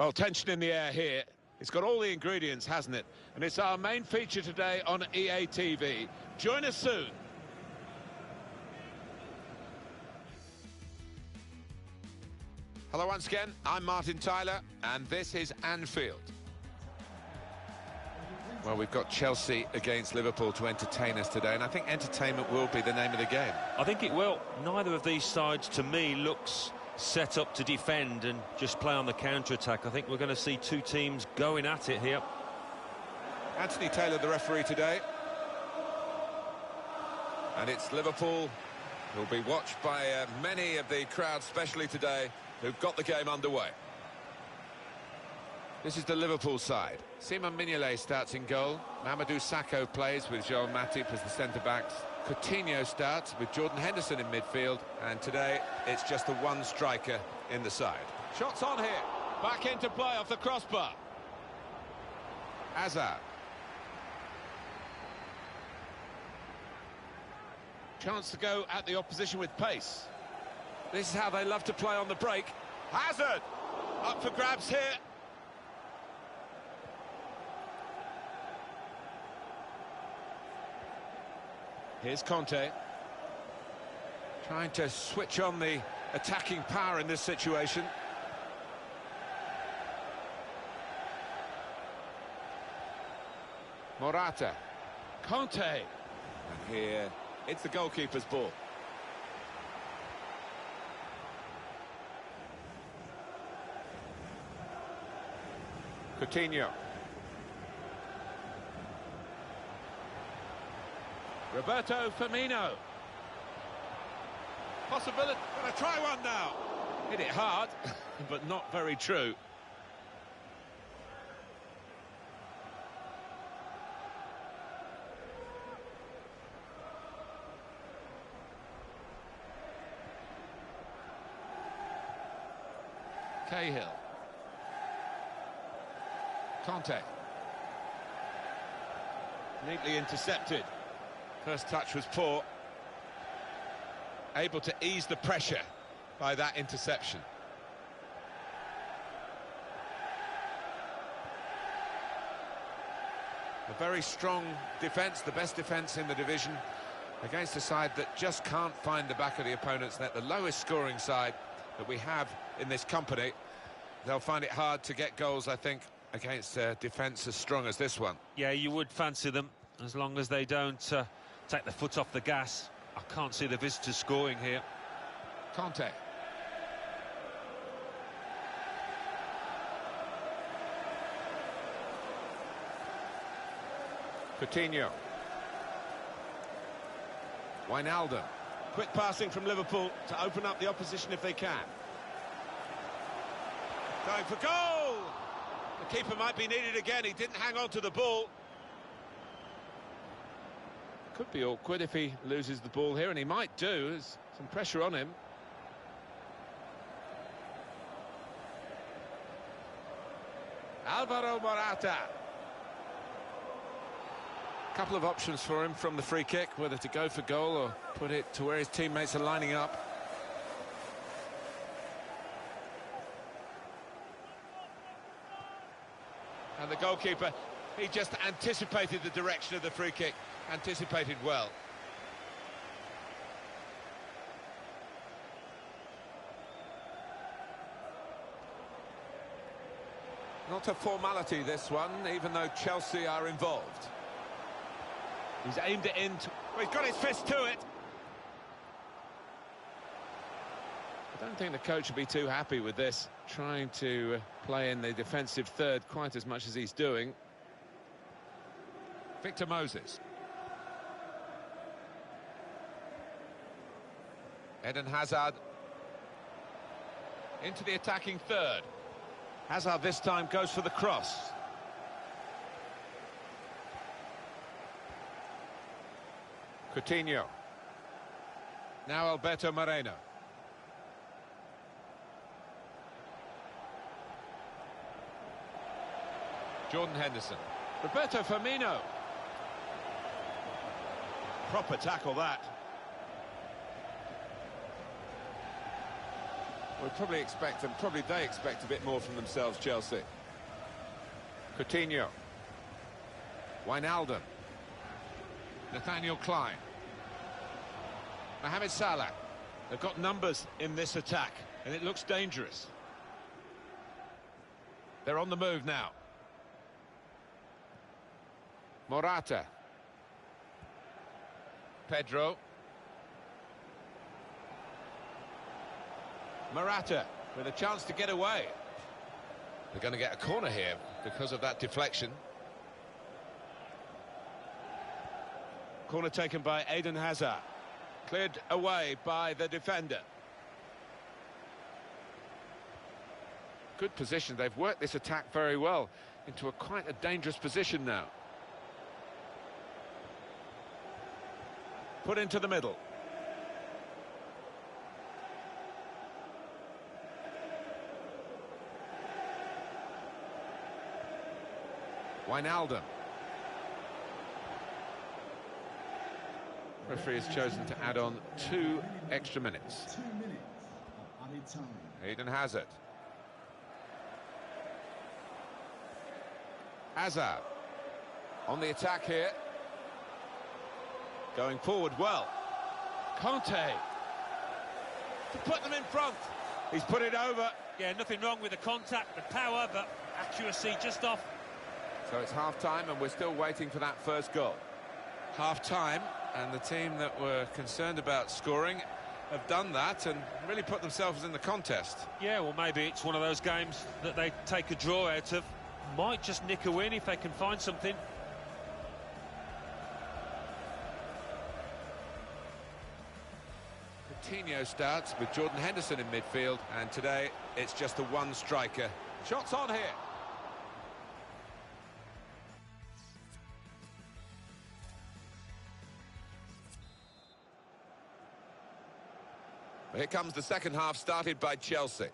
Well, tension in the air here. It's got all the ingredients, hasn't it? And it's our main feature today on EA TV. Join us soon. Hello once again, I'm Martin Tyler, and this is Anfield. Well, we've got Chelsea against Liverpool to entertain us today, and I think entertainment will be the name of the game. I think it will. Neither of these sides, to me, looks set up to defend and just play on the counter-attack. I think we're going to see two teams going at it here. Anthony Taylor, the referee today. And it's Liverpool who'll be watched by many of the crowd, especially today, who've got the game underway. This is the Liverpool side. Simon Mignolet starts in goal. Mamadou Sakho plays with Joel Matip as the centre-backs. Coutinho starts with Jordan Henderson in midfield. And today, it's just the one striker in the side. Shots on here. Back into play off the crossbar. Hazard. Chance to go at the opposition with pace. This is how they love to play on the break. Hazard! Up for grabs here. Here's Conte. Trying to switch on the attacking power in this situation. Morata. Conte. And here, it's the goalkeeper's ball. Coutinho. Roberto Firmino. Possibility. Gonna try one now. Hit it hard, but not very true. Cahill. Conte. Neatly intercepted. First touch was poor. Able to ease the pressure by that interception. A very strong defence, the best defence in the division, against a side that just can't find the back of the opponent's net. The lowest scoring side that we have in this company. They'll find it hard to get goals, I think, against a defence as strong as this one. Yeah, you would fancy them, as long as they don't take the foot off the gas. I can't see the visitors scoring here. Conte. Coutinho. Wijnaldum. Quick passing from Liverpool to open up the opposition if they can. Going for goal! The keeper might be needed again. He didn't hang on to the ball. Could be awkward if he loses the ball here, and he might do. There's some pressure on him. Alvaro Morata. A couple of options for him from the free kick, whether to go for goal or put it to where his teammates are lining up. And the goalkeeper, he just anticipated the direction of the free kick, anticipated well. Not a formality, this one, even though Chelsea are involved. He's aimed it in. Well, he's got his fist to it. I don't think the coach would be too happy with this, trying to play in the defensive third quite as much as he's doing. Victor Moses. Eden Hazard. Into the attacking third. Hazard this time goes for the cross. Coutinho. Now Alberto Moreno. Jordan Henderson. Roberto Firmino. Proper tackle that. We'll probably expect, and probably they expect a bit more from themselves, Chelsea. Coutinho. Wijnaldum. Nathaniel Klein. Mohamed Salah. They've got numbers in this attack, and it looks dangerous. They're on the move now. Morata. Pedro. Morata with a chance to get away. They're going to get a corner here because of that deflection. Corner taken by Eden Hazard. Cleared away by the defender. Good position. They've worked this attack very well into quite a dangerous position now. Put into the middle. Wijnaldum. Referee has chosen to add on 2 extra minutes. 2 minutes of added time. Eden Hazard. Hazard. On the attack here. Going forward well. Conte. To put them in front. He's put it over. Yeah, nothing wrong with the contact, the power, but accuracy just off. So it's half-time and we're still waiting for that first goal. Half-time, and the team that were concerned about scoring have done that and really put themselves in the contest. Yeah, well, maybe it's one of those games that they take a draw out of. Might just nick a win if they can find something. Coutinho starts with Jordan Henderson in midfield, and today it's just the one striker. Shots on here. Here comes the second half, started by Chelsea.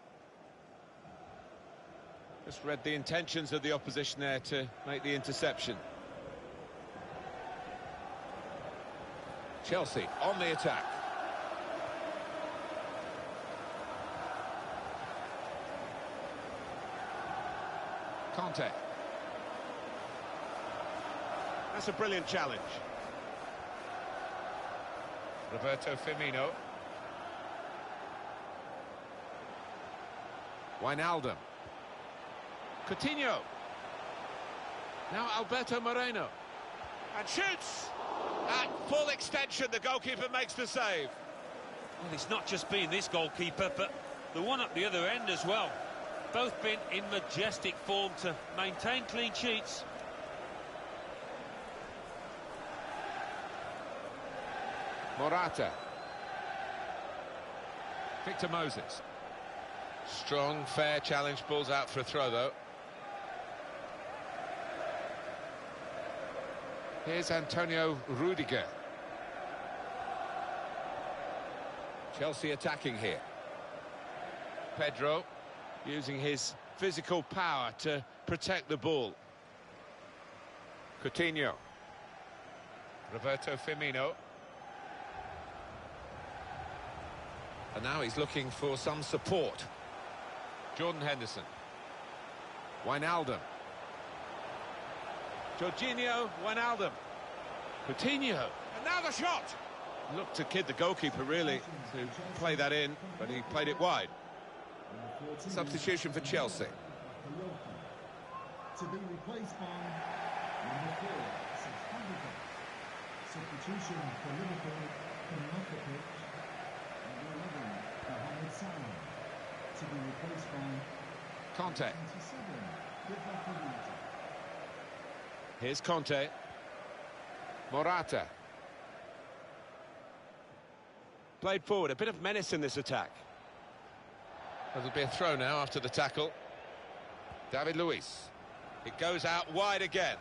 Just read the intentions of the opposition there to make the interception. Chelsea on the attack. Conte. That's a brilliant challenge. Roberto Firmino. Wijnaldum. Coutinho. Now Alberto Moreno. And shoots! At full extension, the goalkeeper makes the save. Well, it's not just been this goalkeeper, but the one up the other end as well. Both been in majestic form to maintain clean sheets. Morata. Victor Moses. Strong, fair challenge, balls out for a throw though. Here's Antonio Rudiger. Chelsea attacking here. Pedro using his physical power to protect the ball. Coutinho. Roberto Firmino. And now he's looking for some support. Jordan Henderson. Wijnaldum. Jorginho Wijnaldum. Coutinho. And now the shot! Looked to kid the goalkeeper, really, to play that in, but he played it wide. Substitution for Chelsea. To be replaced by number 4, substitution for Liverpool coming off the pitch. Number 11, Mohamed Salah. To be replaced by Conte. 27, Liverpool. Here's Conte. Morata. Played forward, a bit of menace in this attack. There'll be a throw now after the tackle. David Luiz. It goes out wide again.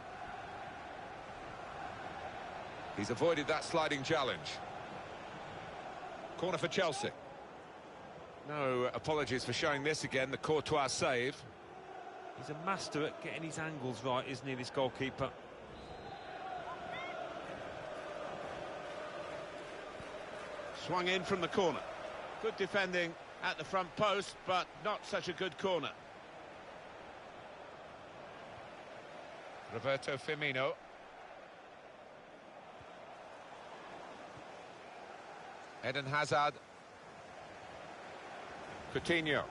He's avoided that sliding challenge. Corner for Chelsea. No apologies for showing this again, the Courtois save. He's a master at getting his angles right, isn't he, this goalkeeper? Swung in from the corner. Good defending at the front post, but not such a good corner. Roberto Firmino. Eden Hazard. Coutinho.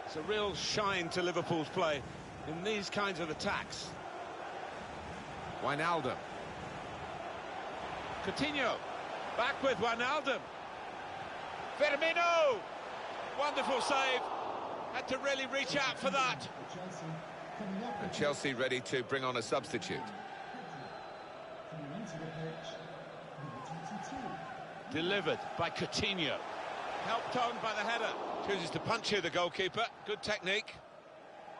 It's a real shine to Liverpool's play in these kinds of attacks. Wijnaldum. Coutinho. Back with Wijnaldum. Firmino! Wonderful save. Had to really reach out for that. And Chelsea ready to bring on a substitute. Delivered by Coutinho. Helped on by the header. Chooses to punch here, the goalkeeper. Good technique.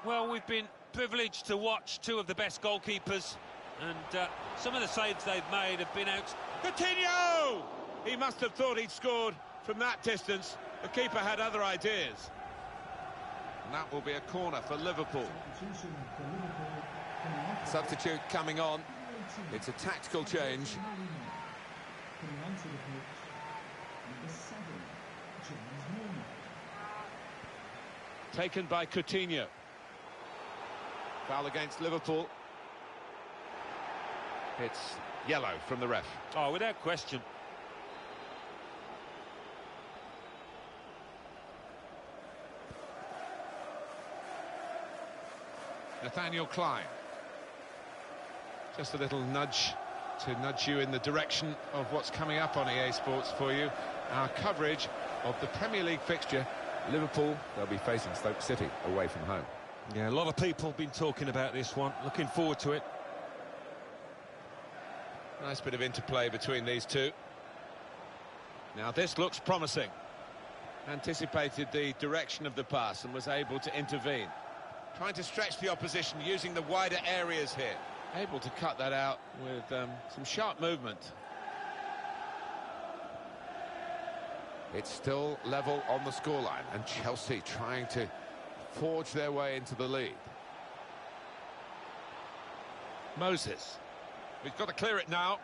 Well, we've been privileged to watch two of the best goalkeepers, and some of the saves they've made have been out. Coutinho! He must have thought he'd scored from that distance. The keeper had other ideas. And that will be a corner for Liverpool. Substitute coming on. It's a tactical change. Taken by Coutinho. Foul against Liverpool. It's yellow from the ref. Oh, without question. Nathaniel Klein. Just a little nudge to nudge you in the direction of what's coming up on EA Sports for you. Our coverage of the Premier League fixture. Liverpool, they'll be facing Stoke City away from home. Yeah, a lot of people have been talking about this one. Looking forward to it. Nice bit of interplay between these two. Now this looks promising. Anticipated the direction of the pass and was able to intervene. Trying to stretch the opposition using the wider areas here. Able to cut that out with some sharp movement. It's still level on the scoreline, and Chelsea trying to forge their way into the lead. Moses. He's got to clear it now.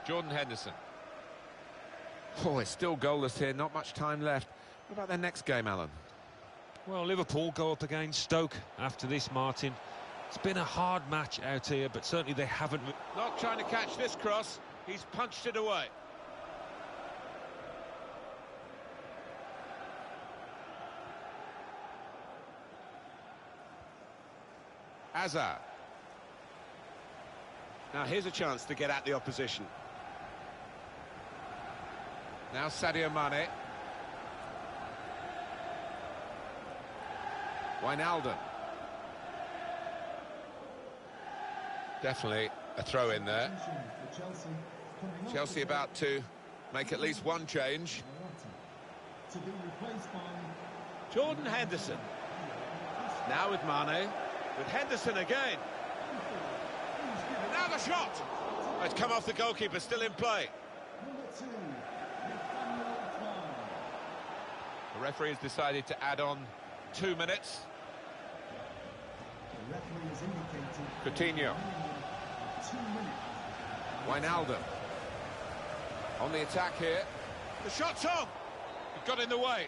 Jordan Henderson. Oh, it's still goalless here, not much time left. What about their next game, Alan? Well, Liverpool go up against Stoke after this, Martin. It's been a hard match out here, but certainly they haven't... Not trying to catch this cross. He's punched it away. Hazard. Now here's a chance to get at the opposition. Now Sadio Mane. Wijnaldum. Definitely a throw in there. Chelsea about to make at least one change. Jordan Henderson. Now with Mane. With Henderson again. Now the shot! It's come off the goalkeeper, still in play. The referee has decided to add on 2 minutes. Coutinho. Wijnaldum. On the attack here. The shot's on! It got in the way.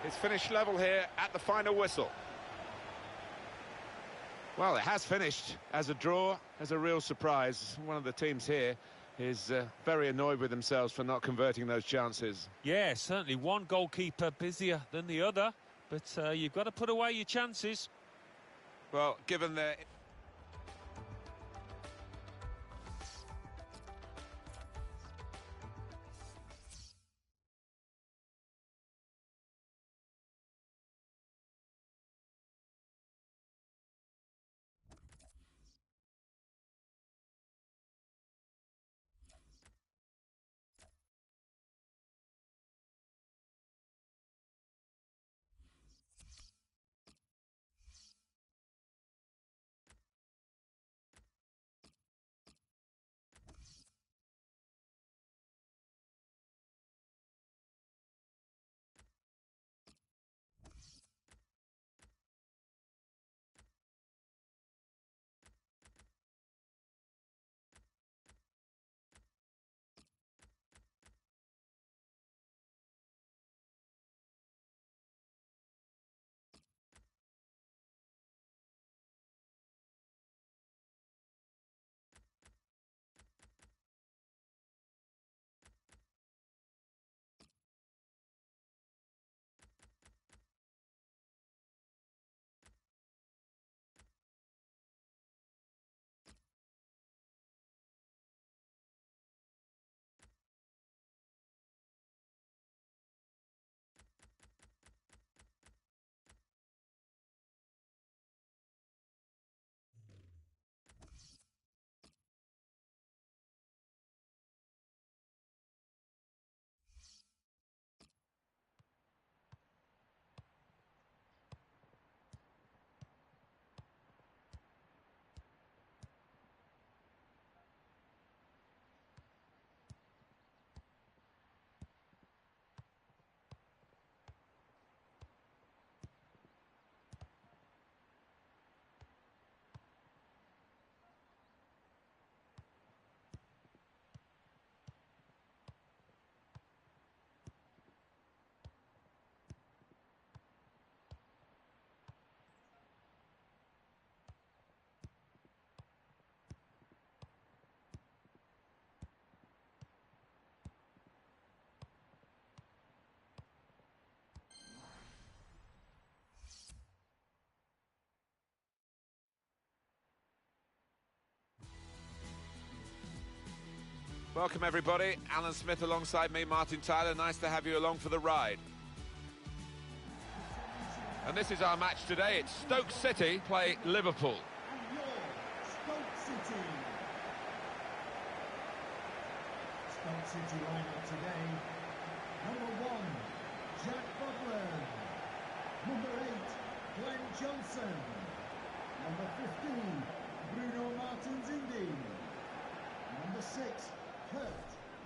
It's finished level here at the final whistle. Well, it has finished as a draw, as a real surprise. One of the teams here is very annoyed with themselves for not converting those chances. Yeah, certainly one goalkeeper busier than the other, but you've got to put away your chances. Well, given their... Welcome everybody, Alan Smith alongside me, Martin Tyler. Nice to have you along for the ride. And this is our match today. It's Stoke City play Liverpool. And your Stoke City. Stoke City lineup today. Number 1, Jack Butland. Number 8, Glenn Johnson. Number 15, Bruno Martins-Indi. Number 6, Kurt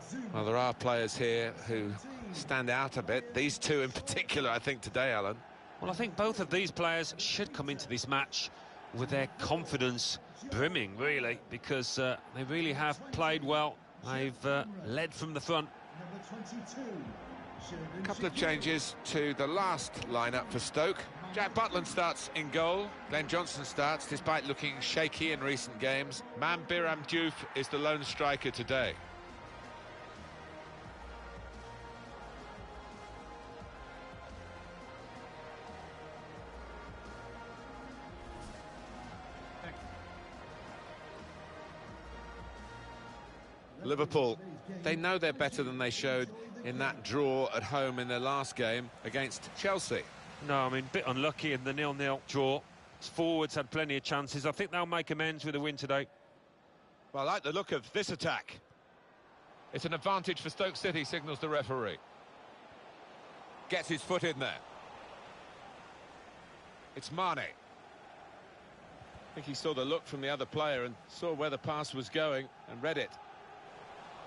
Zuma. Well, there are players here who stand out a bit. These two in particular, I think, today, Alan. Well, I think both of these players should come into this match with their confidence brimming, really, because they really have played well. They've led from the front. Number 22. A couple of changes to the last lineup for Stoke. Jack Butland starts in goal. Glenn Johnson starts, despite looking shaky in recent games. Biram Diouf is the lone striker today. Liverpool, they know they're better than they showed in that draw at home in their last game against Chelsea. No, I mean, a bit unlucky in the 0-0 draw. Forwards had plenty of chances. I think they'll make amends with a win today. Well, I like the look of this attack. It's an advantage for Stoke City, signals the referee. Gets his foot in there. It's Mane. I think he saw the look from the other player and saw where the pass was going and read it.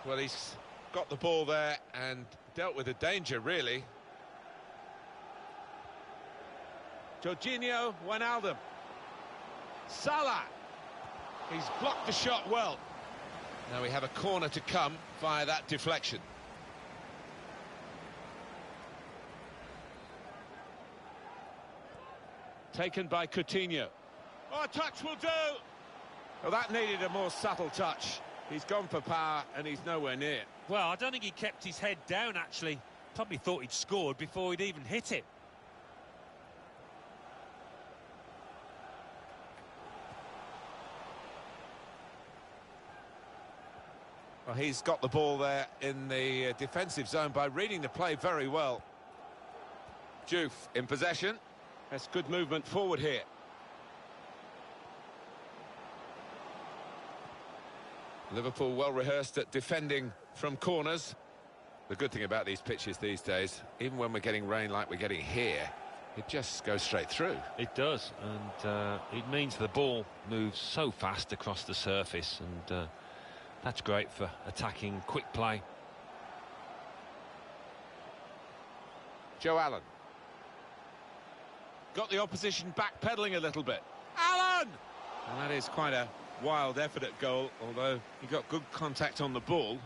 Well, he's got the ball there and dealt with the danger, really. Jorginho Wijnaldum. Salah. He's blocked the shot well. Now we have a corner to come via that deflection. Taken by Coutinho. Oh, a touch will do! Well, that needed a more subtle touch. He's gone for power and he's nowhere near. Well, I don't think he kept his head down, actually. Probably thought he'd scored before he'd even hit it. Well, he's got the ball there in the defensive zone by reading the play very well. Diouf in possession. That's good movement forward here. Liverpool well rehearsed at defending from corners. The good thing about these pitches these days, even when we're getting rain like we're getting here, it just goes straight through. It does, and it means the ball moves so fast across the surface, and that's great for attacking quick play. Joe Allen. Got the opposition backpedaling a little bit. Allen! And that is quite a wild effort at goal, although he got good contact on the ball.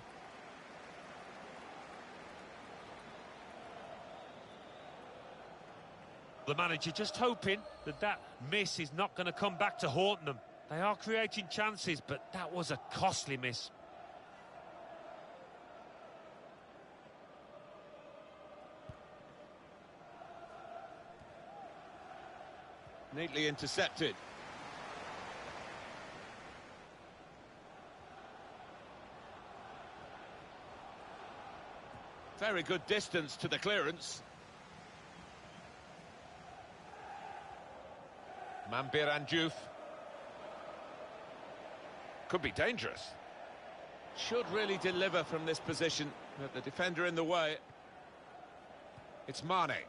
The manager just hoping that that miss is not going to come back to haunt them. They are creating chances, but that was a costly miss. Neatly intercepted. Very good distance to the clearance. Biram Diouf. Could be dangerous. Should really deliver from this position, but the defender in the way. It's Mane.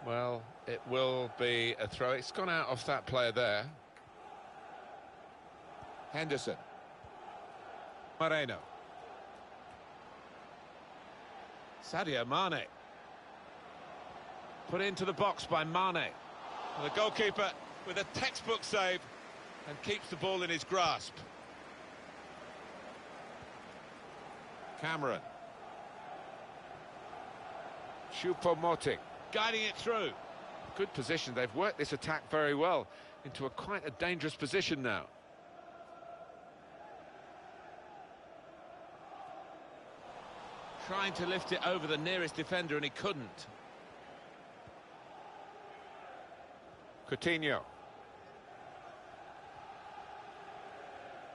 Well, it will be a throw. It's gone out off that player there. Henderson. Moreno. Sadio Mane. Put into the box by Mane. And the goalkeeper with a textbook save and keeps the ball in his grasp. Cameron. Choupo-Moting guiding it through. Good position. They've worked this attack very well into quite a dangerous position now. Trying to lift it over the nearest defender and he couldn't. Coutinho.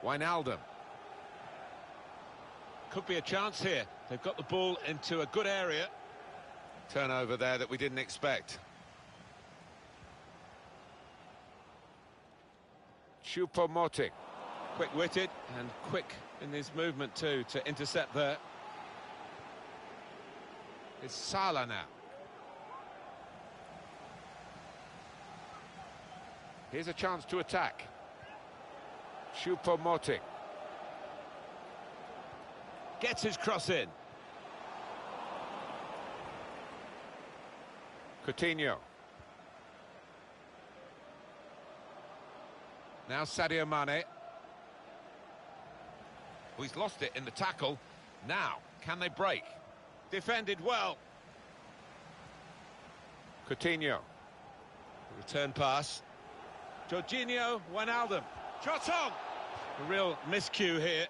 Wijnaldum. Could be a chance here. They've got the ball into a good area. Turnover there that we didn't expect. Choupo-Moting. Quick-witted and quick in his movement too to intercept there. It's Salah now. Here's a chance to attack. Choupo-Moting. Gets his cross in. Coutinho. Now Sadio Mane. Oh, he's lost it in the tackle. Now, can they break? Defended well. Coutinho. Return pass. Jorginho Wijnaldum. Shot on! A real miscue here.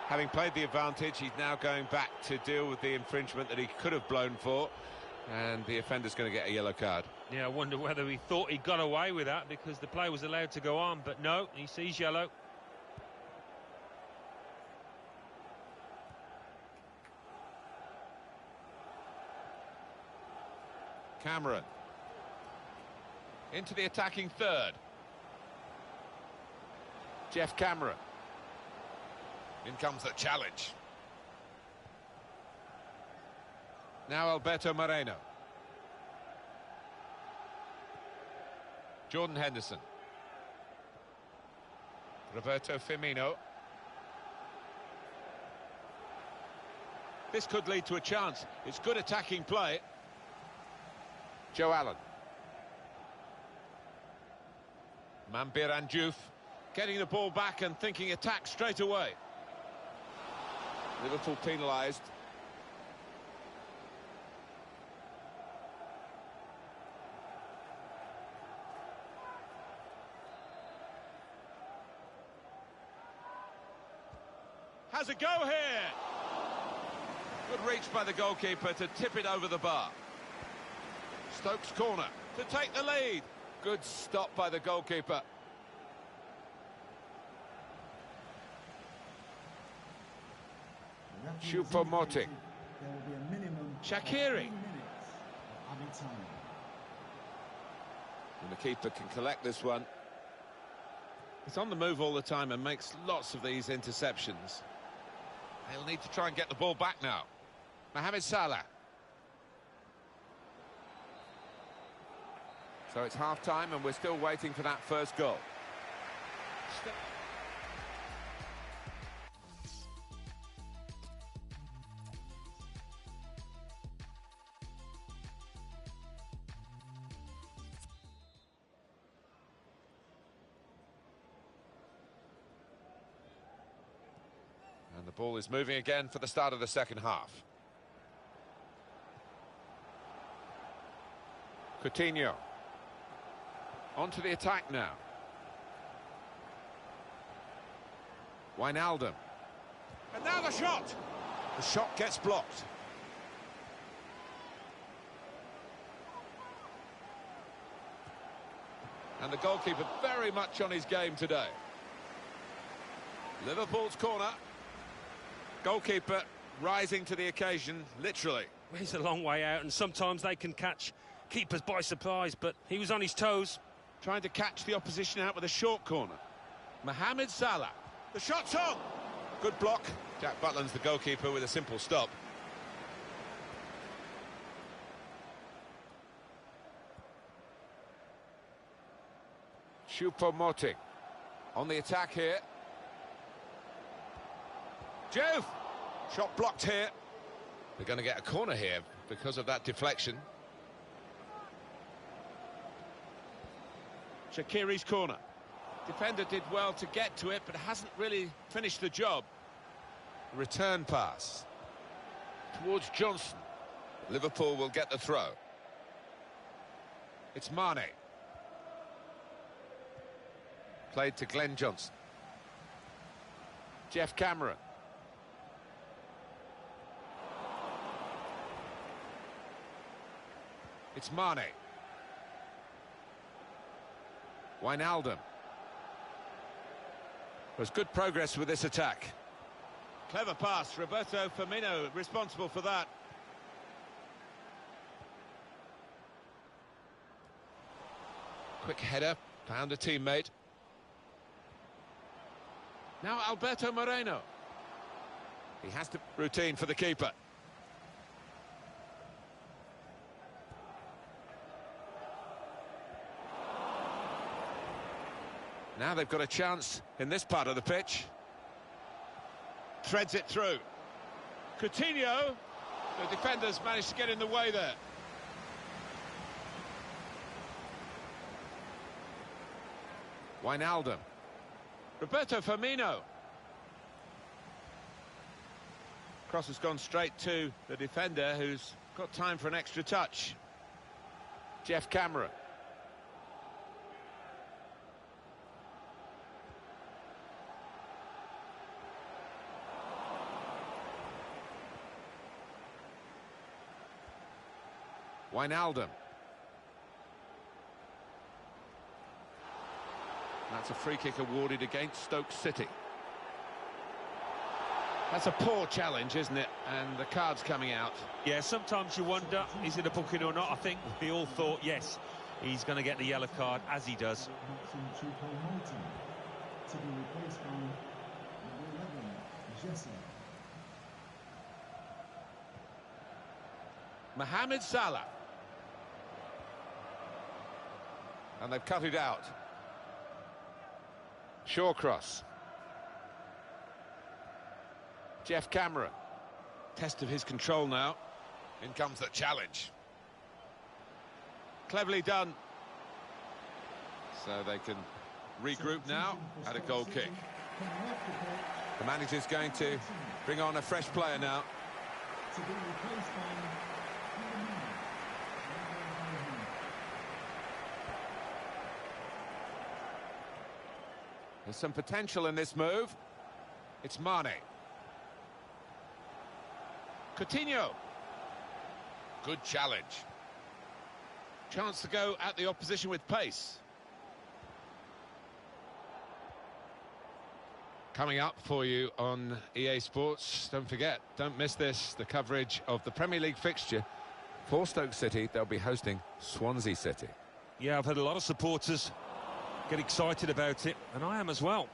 Having played the advantage, he's now going back to deal with the infringement that he could have blown for. And the offender's going to get a yellow card. Yeah, I wonder whether he thought he got away with that because the play was allowed to go on. But no, he sees yellow. Cameron. Into the attacking third. Jeff Cameron. In comes the challenge. Now Alberto Moreno. Jordan Henderson. Roberto Firmino. This could lead to a chance. It's good attacking play. Joe Allen. Mambir Diouf getting the ball back and thinking attack straight away. Liverpool penalised. Has a go here. Good reach by the goalkeeper to tip it over the bar. Stokes corner to take the lead. Good stop by the goalkeeper. Choupo-Moting. There will be a minimum of Shaqiri. 3 minutes of added time. And the keeper can collect this one. He's on the move all the time and makes lots of these interceptions. They'll need to try and get the ball back now. Mohamed Salah. So it's half-time and we're still waiting for that first goal. And the ball is moving again for the start of the second half. Coutinho. On to the attack now. Wijnaldum. And now the shot! The shot gets blocked. And the goalkeeper very much on his game today. Liverpool's corner. Goalkeeper rising to the occasion, literally. He's a long way out, and sometimes they can catch keepers by surprise, but he was on his toes. Trying to catch the opposition out with a short corner. Mohamed Salah. The shot's on! Good block. Jack Butland's the goalkeeper with a simple stop. Choupo-Moting. On the attack here. Diouf! Shot blocked here. They're going to get a corner here because of that deflection. Shaqiri's corner. Defender did well to get to it, but hasn't really finished the job. Return pass. Towards Johnson. Liverpool will get the throw. It's Mane. Played to Glenn Johnson. Jeff Cameron. It's Mane. Wijnaldum. There's good progress with this attack. Clever pass, Roberto Firmino responsible for that. Quick header, found a teammate. Now Alberto Moreno. He has to routine for the keeper. Now they've got a chance in this part of the pitch. Threads it through. Coutinho. The defenders managed to get in the way there. Wijnaldum. Roberto Firmino. Cross has gone straight to the defender, who's got time for an extra touch. Jeff Cameron. Wijnaldum. That's a free kick awarded against Stoke City. That's a poor challenge, isn't it? And the card's coming out. Yeah, sometimes you wonder, is it a booking or not? I think we all thought, yes, he's going to get the yellow card, as he does. To be replaced by number 11, Jesse. Mohamed Salah. And they've cut it out. Shawcross. Jeff Cameron. Test of his control now. In comes the challenge. Cleverly done. So they can regroup now at a goal kick. The manager's going to bring on a fresh player now. To be replaced by number 9. There's some potential in this move. It's Mane. Coutinho. Good challenge. Chance to go at the opposition with pace. Coming up for you on EA Sports, don't forget, don't miss this, the coverage of the Premier League fixture for Stoke City. They'll be hosting Swansea City. Yeah, I've had a lot of supporters get excited about it, and I am as well.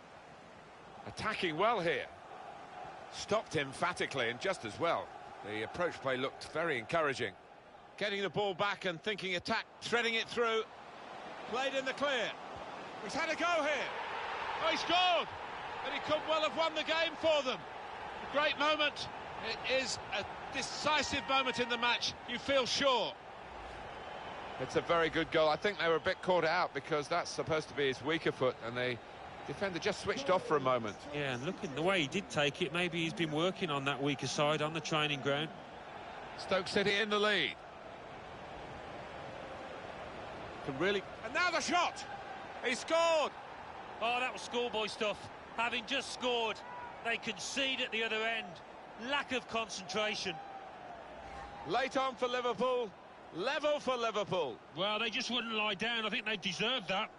Attacking well here. Stopped emphatically and just as well. The approach play looked very encouraging. Getting the ball back and thinking attack, threading it through. Played in the clear. He's had a go here. Oh, he scored! And he could well have won the game for them. A great moment. It is a decisive moment in the match, you feel sure. It's a very good goal. I think they were a bit caught out because that's supposed to be his weaker foot, and the defender just switched off for a moment. Yeah, and looking the way he did take it, maybe he's been working on that weaker side on the training ground. Stoke City in the lead. Can really... And now the shot! He scored! Oh, that was schoolboy stuff. Having just scored, they concede at the other end. Lack of concentration. Late on for Liverpool. Level for Liverpool. Well, they just wouldn't lie down. I think they deserved that.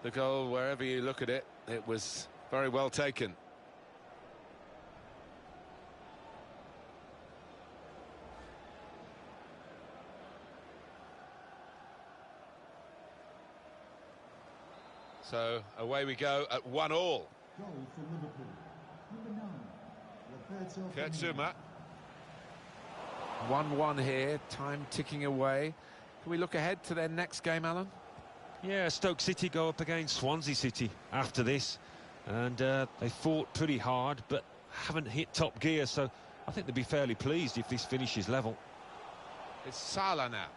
The goal, wherever you look at it, it was very well taken. So away we go at 1-1. Goal for Liverpool. Number 9, Roberto Kurtzuma. 1-1 here, time ticking away. Can we look ahead to their next game, Alan? Yeah, Stoke City go up against Swansea City after this. And they fought pretty hard, but haven't hit top gear, so I think they'd be fairly pleased if this finishes level. It's Salah now.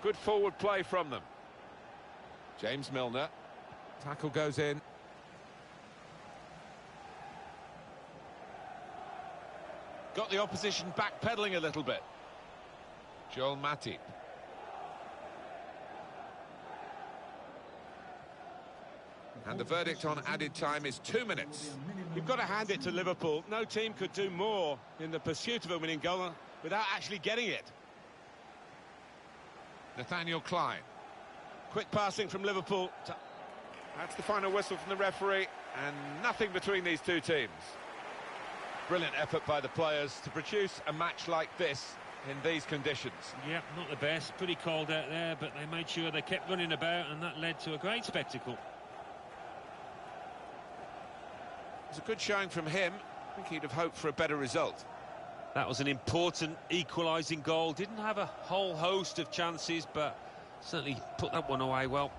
Good forward play from them. James Milner. Tackle goes in. Got the opposition backpedaling a little bit. Joel Matip. And the verdict on added time is 2 minutes. You've got to hand it to Liverpool. No team could do more in the pursuit of a winning goal without actually getting it. Nathaniel Klein. Quick passing from Liverpool. That's the final whistle from the referee, and nothing between these two teams. Brilliant effort by the players to produce a match like this in these conditions. Yep, not the best. Pretty cold out there, but they made sure they kept running about, and that led to a great spectacle. It's a good showing from him. I think he'd have hoped for a better result. That was an important equalising goal. Didn't have a whole host of chances, but certainly put that one away well.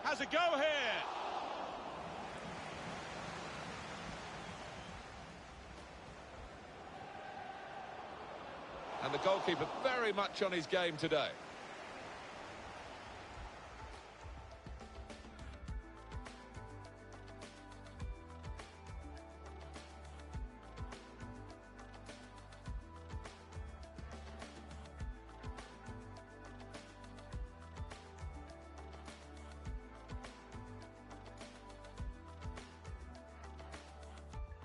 Has a go here. And the goalkeeper very much on his game today.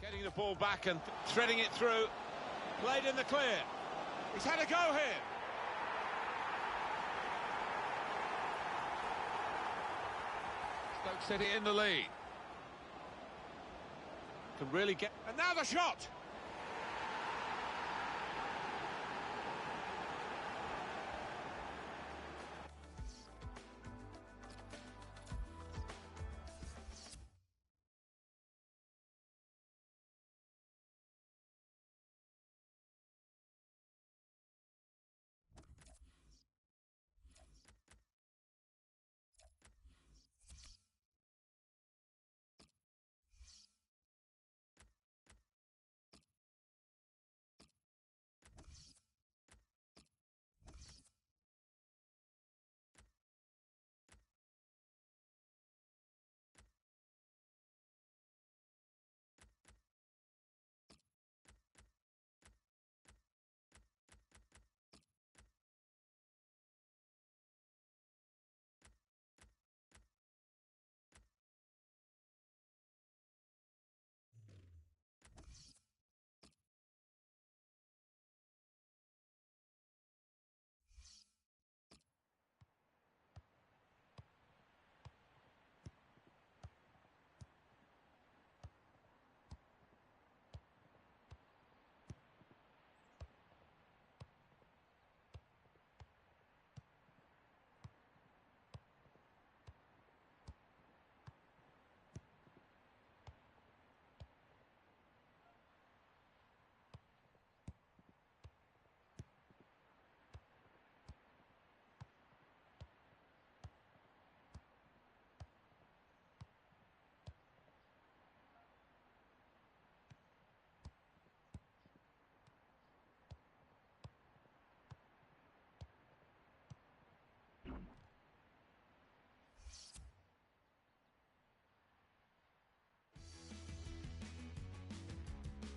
Getting the ball back and threading it through. Played in the clear. He's had a go here. Stoke City in the lead. Can really get... And now the shot!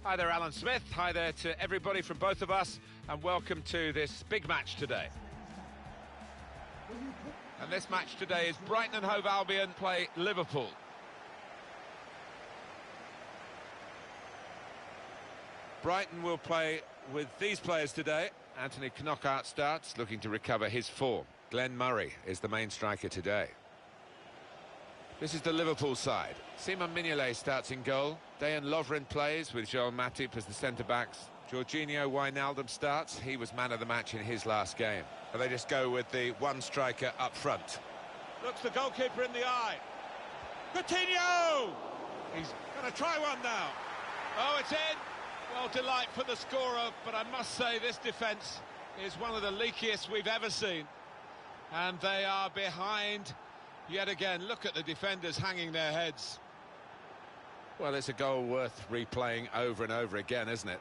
Hi there, Alan Smith. Hi there to everybody from both of us, and welcome to this big match today. And this match today is Brighton and Hove Albion play Liverpool. Brighton will play with these players today. Anthony Knockout starts, looking to recover his form. Glenn Murray is the main striker today. This is the Liverpool side. Simon Mignolet starts in goal. Dejan Lovren plays with Joel Matip as the centre-backs. Jorginho Wijnaldum starts. He was man of the match in his last game. And they just go with the one striker up front. Looks the goalkeeper in the eye. Coutinho! He's going to try one now. Oh, it's in. Well, delight for the scorer, but I must say this defence is one of the leakiest we've ever seen. And they are behind yet again. Look at the defenders hanging their heads. Well, it's a goal worth replaying over and over again, isn't it?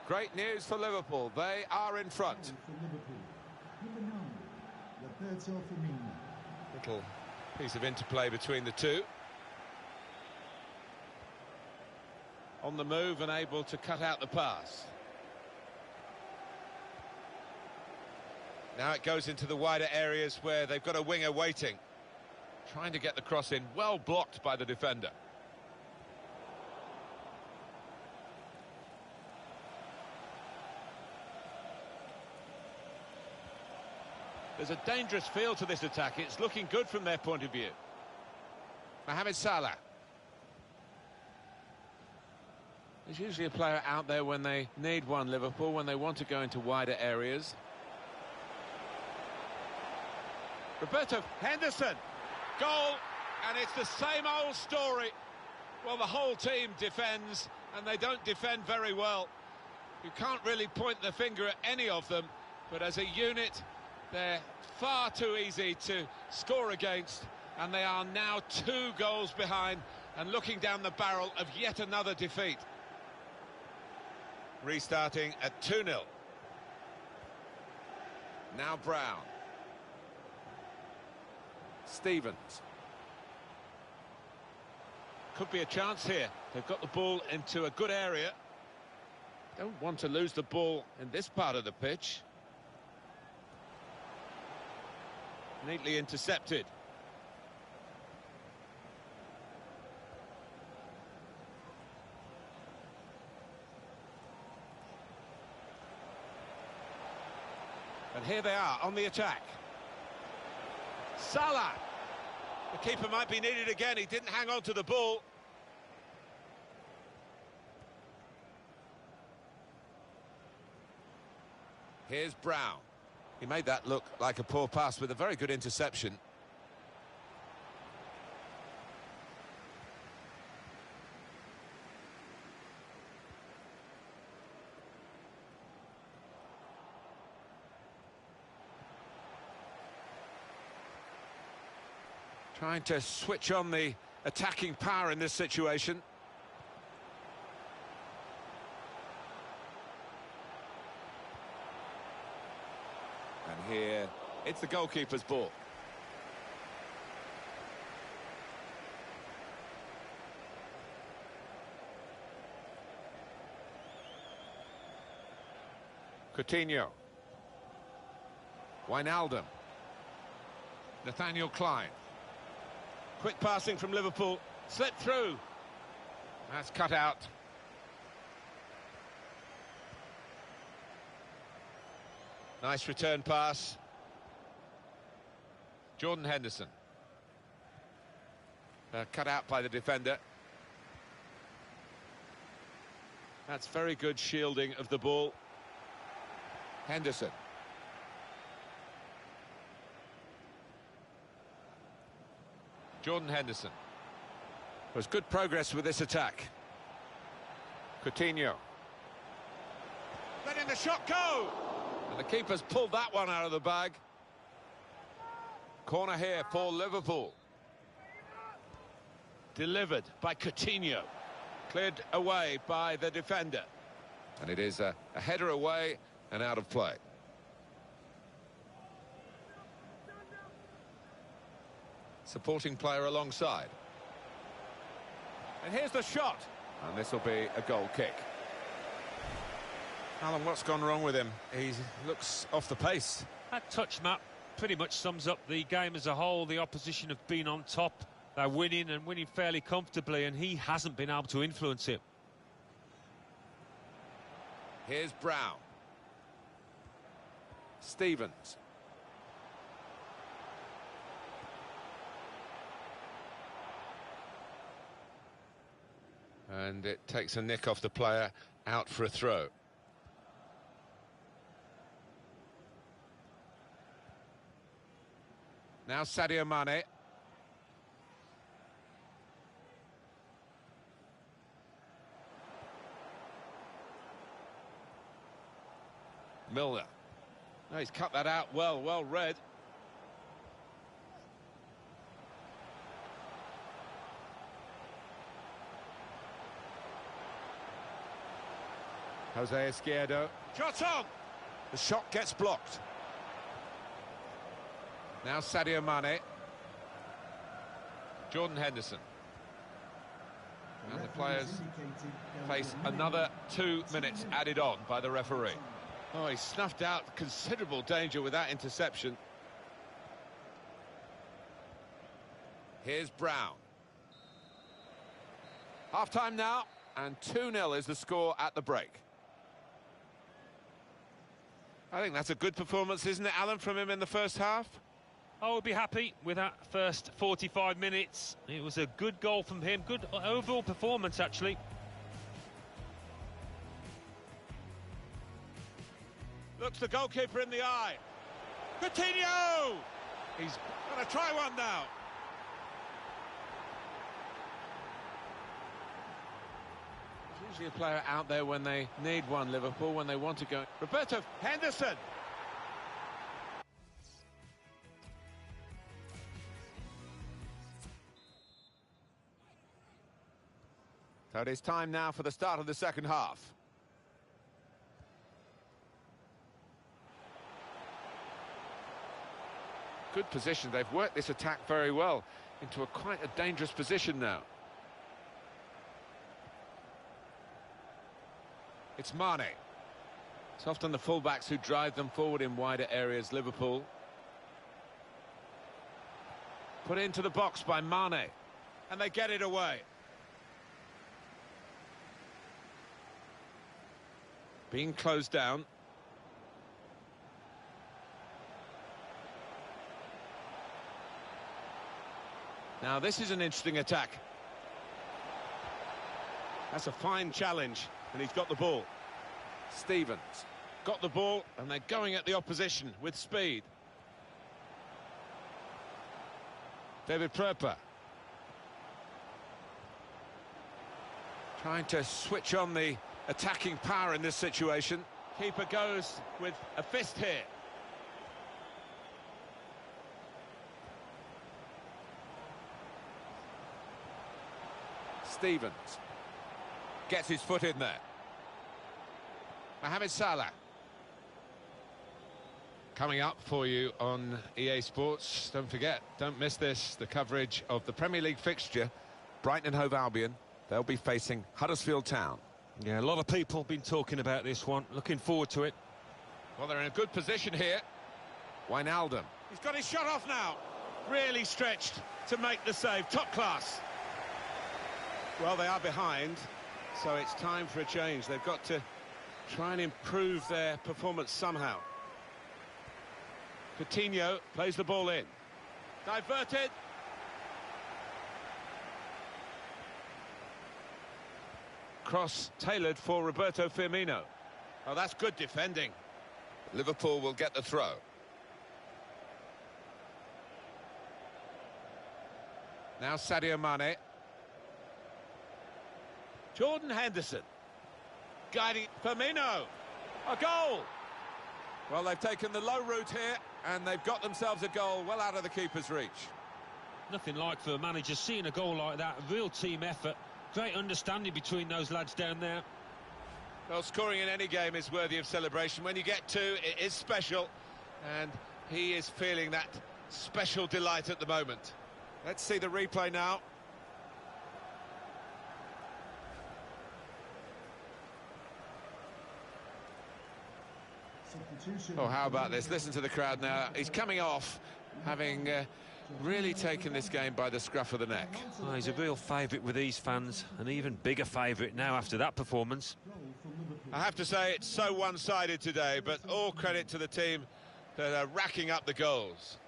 Great news for Liverpool. They are in front. For Liverpool. Number 9, Roberto Firmino. Little piece of interplay between the two. On the move and able to cut out the pass. Now it goes into the wider areas where they've got a winger waiting. Trying to get the cross in, well blocked by the defender. There's a dangerous feel to this attack. It's looking good from their point of view. Mohamed Salah. There's usually a player out there when they need one, Liverpool, when they want to go into wider areas. Roberto Henderson. Goal, and it's the same old story. Well, the whole team defends, and they don't defend very well. You can't really point the finger at any of them, but as a unit, they're far too easy to score against, and they are now 2 goals behind and looking down the barrel of yet another defeat. Restarting at 2-0. Now Brown. Stevens. Could be a chance here. They've got the ball into a good area. Don't want to lose the ball in this part of the pitch. Neatly intercepted. And here they are on the attack. Salah. The keeper might be needed again. He didn't hang on to the ball. Here's Brown. He made that look like a poor pass with a very good interception. Trying to switch on the attacking power in this situation. And here, it's the goalkeeper's ball. Coutinho. Wijnaldum. Nathaniel Klein. Quick passing from Liverpool. Slipped through. That's cut out. Nice return pass. Jordan Henderson. Cut out by the defender. That's very good shielding of the ball. Henderson. Jordan Henderson. There's good progress with this attack. Coutinho. Letting the shot go! And the keeper's pulled that one out of the bag. Corner here for Liverpool. Delivered by Coutinho. Cleared away by the defender. And it is a header away and out of play. Supporting player alongside. And here's the shot. And this will be a goal kick. Alan, what's gone wrong with him? He looks off the pace. That touch map pretty much sums up the game as a whole. The opposition have been on top. They're winning and winning fairly comfortably, and he hasn't been able to influence it. Here's Brown. Stevens. And it takes a nick off the player, out for a throw. Now Sadio Mane. Milner. No, he's cut that out well read. Jose Izquierdo. Shot on! The shot gets blocked. Now Sadio Mane. Jordan Henderson. And the players face another 2 minutes added on by the referee. Oh, he snuffed out considerable danger with that interception. Here's Brown. Half-time now, and 2-0 is the score at the break. I think that's a good performance, isn't it, Alan, from him in the first half? I would be happy with that first 45 minutes. It was a good goal from him, good overall performance, actually. Looks the goalkeeper in the eye. Coutinho! He's going to try one now. There's usually a player out there when they need one, Liverpool, when they want to go. Roberto Henderson. So it is time now for the start of the second half. Good position. They've worked this attack very well into quite a dangerous position now. It's Mane. It's often the fullbacks who drive them forward in wider areas, Liverpool. Put into the box by Mane. And they get it away. Being closed down. Now this is an interesting attack. That's a fine challenge, and he's got the ball. Stevens. Got the ball, and they're going at the opposition with speed. David Pröper. Trying to switch on the attacking power in this situation. Keeper goes with a fist here. Stevens gets his foot in there. Mohamed Salah. Coming up for you on EA Sports, don't forget, don't miss this, the coverage of the Premier League fixture, Brighton and Hove Albion. They'll be facing Huddersfield Town. Yeah, a lot of people have been talking about this one. Looking forward to it. Well, they're in a good position here. Wijnaldum. He's got his shot off now. Really stretched to make the save. Top class. Well, they are behind, so it's time for a change. They've got to try and improve their performance somehow. Coutinho plays the ball in. Diverted. Cross tailored for Roberto Firmino. Oh, that's good defending. Liverpool will get the throw. Now Sadio Mane. Jordan Henderson. Guiding Firmino. A goal. Well, they've taken the low route here, and they've got themselves a goal well out of the keeper's reach. Nothing like for a manager seeing a goal like that. Real team effort. Great understanding between those lads down there. Well, scoring in any game is worthy of celebration. When you get two, it is special, and he is feeling that special delight at the moment. Let's see the replay now. Oh, how about this? Listen to the crowd now. He's coming off, having really taken this game by the scruff of the neck. Oh, he's a real favourite with these fans, an even bigger favourite now after that performance. I have to say it's so one-sided today, but all credit to the team that are racking up the goals.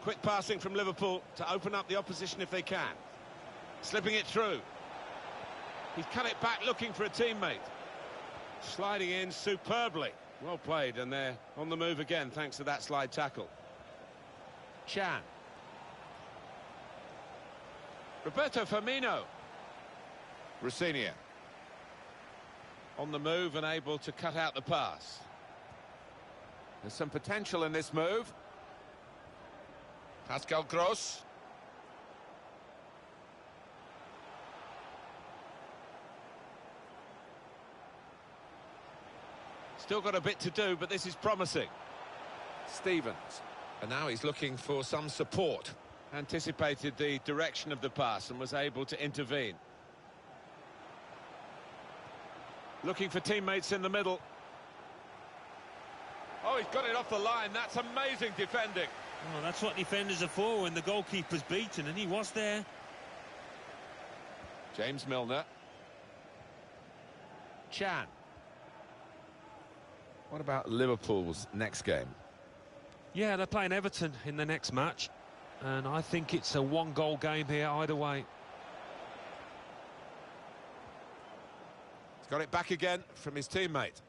Quick passing from Liverpool to open up the opposition if they can. Slipping it through. He's cut it back looking for a teammate. Sliding in superbly. Well played, and they're on the move again thanks to that slide tackle. Chan. Roberto Firmino. Rosinia. On the move and able to cut out the pass. There's some potential in this move. Pascal Gross. Still got a bit to do, but this is promising. Stevens. And now he's looking for some support. Anticipated the direction of the pass and was able to intervene. Looking for teammates in the middle. Oh, he's got it off the line. That's amazing defending. Well, that's what defenders are for when the goalkeeper's beaten, and he was there. James Milner. Chan. What about Liverpool's next game? Yeah, they're playing Everton in the next match, and I think it's a one-goal game here either way. He's got it back again from his teammate.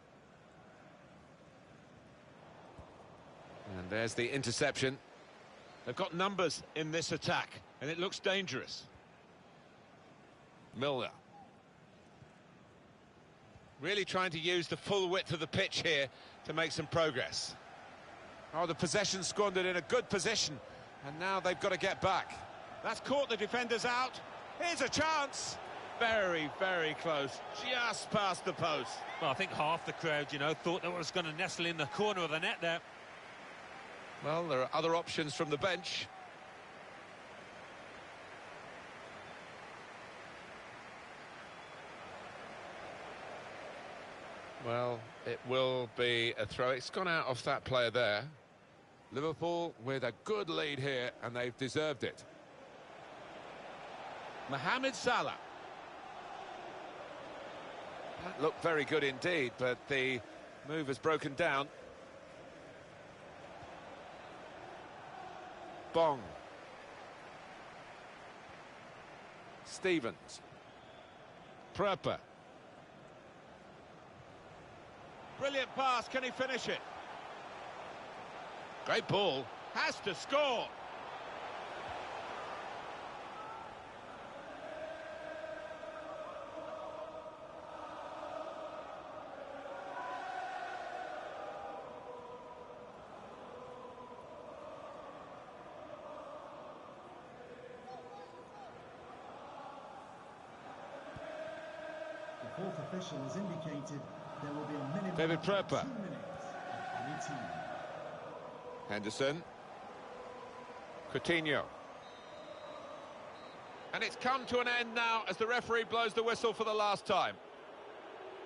And there's the interception. They've got numbers in this attack, and it looks dangerous. Milner. Really trying to use the full width of the pitch here to make some progress. Oh, the possession squandered in a good position, and now they've got to get back. That's caught the defenders out. Here's a chance. Very, very close. Just past the post. Well, I think half the crowd, thought that was going to nestle in the corner of the net there. Well, there are other options from the bench. Well, it will be a throw. It's gone out off that player there. Liverpool with a good lead here, and they've deserved it. Mohamed Salah. That looked very good indeed, but the move has broken down. Bong. Stevens. Pröper. Brilliant pass, can he finish it? Great ball, has to score. The fourth official has indicated there will be a minimum David of Pröper. 2 minutes of any team. Henderson. Coutinho. And it's come to an end now as the referee blows the whistle for the last time.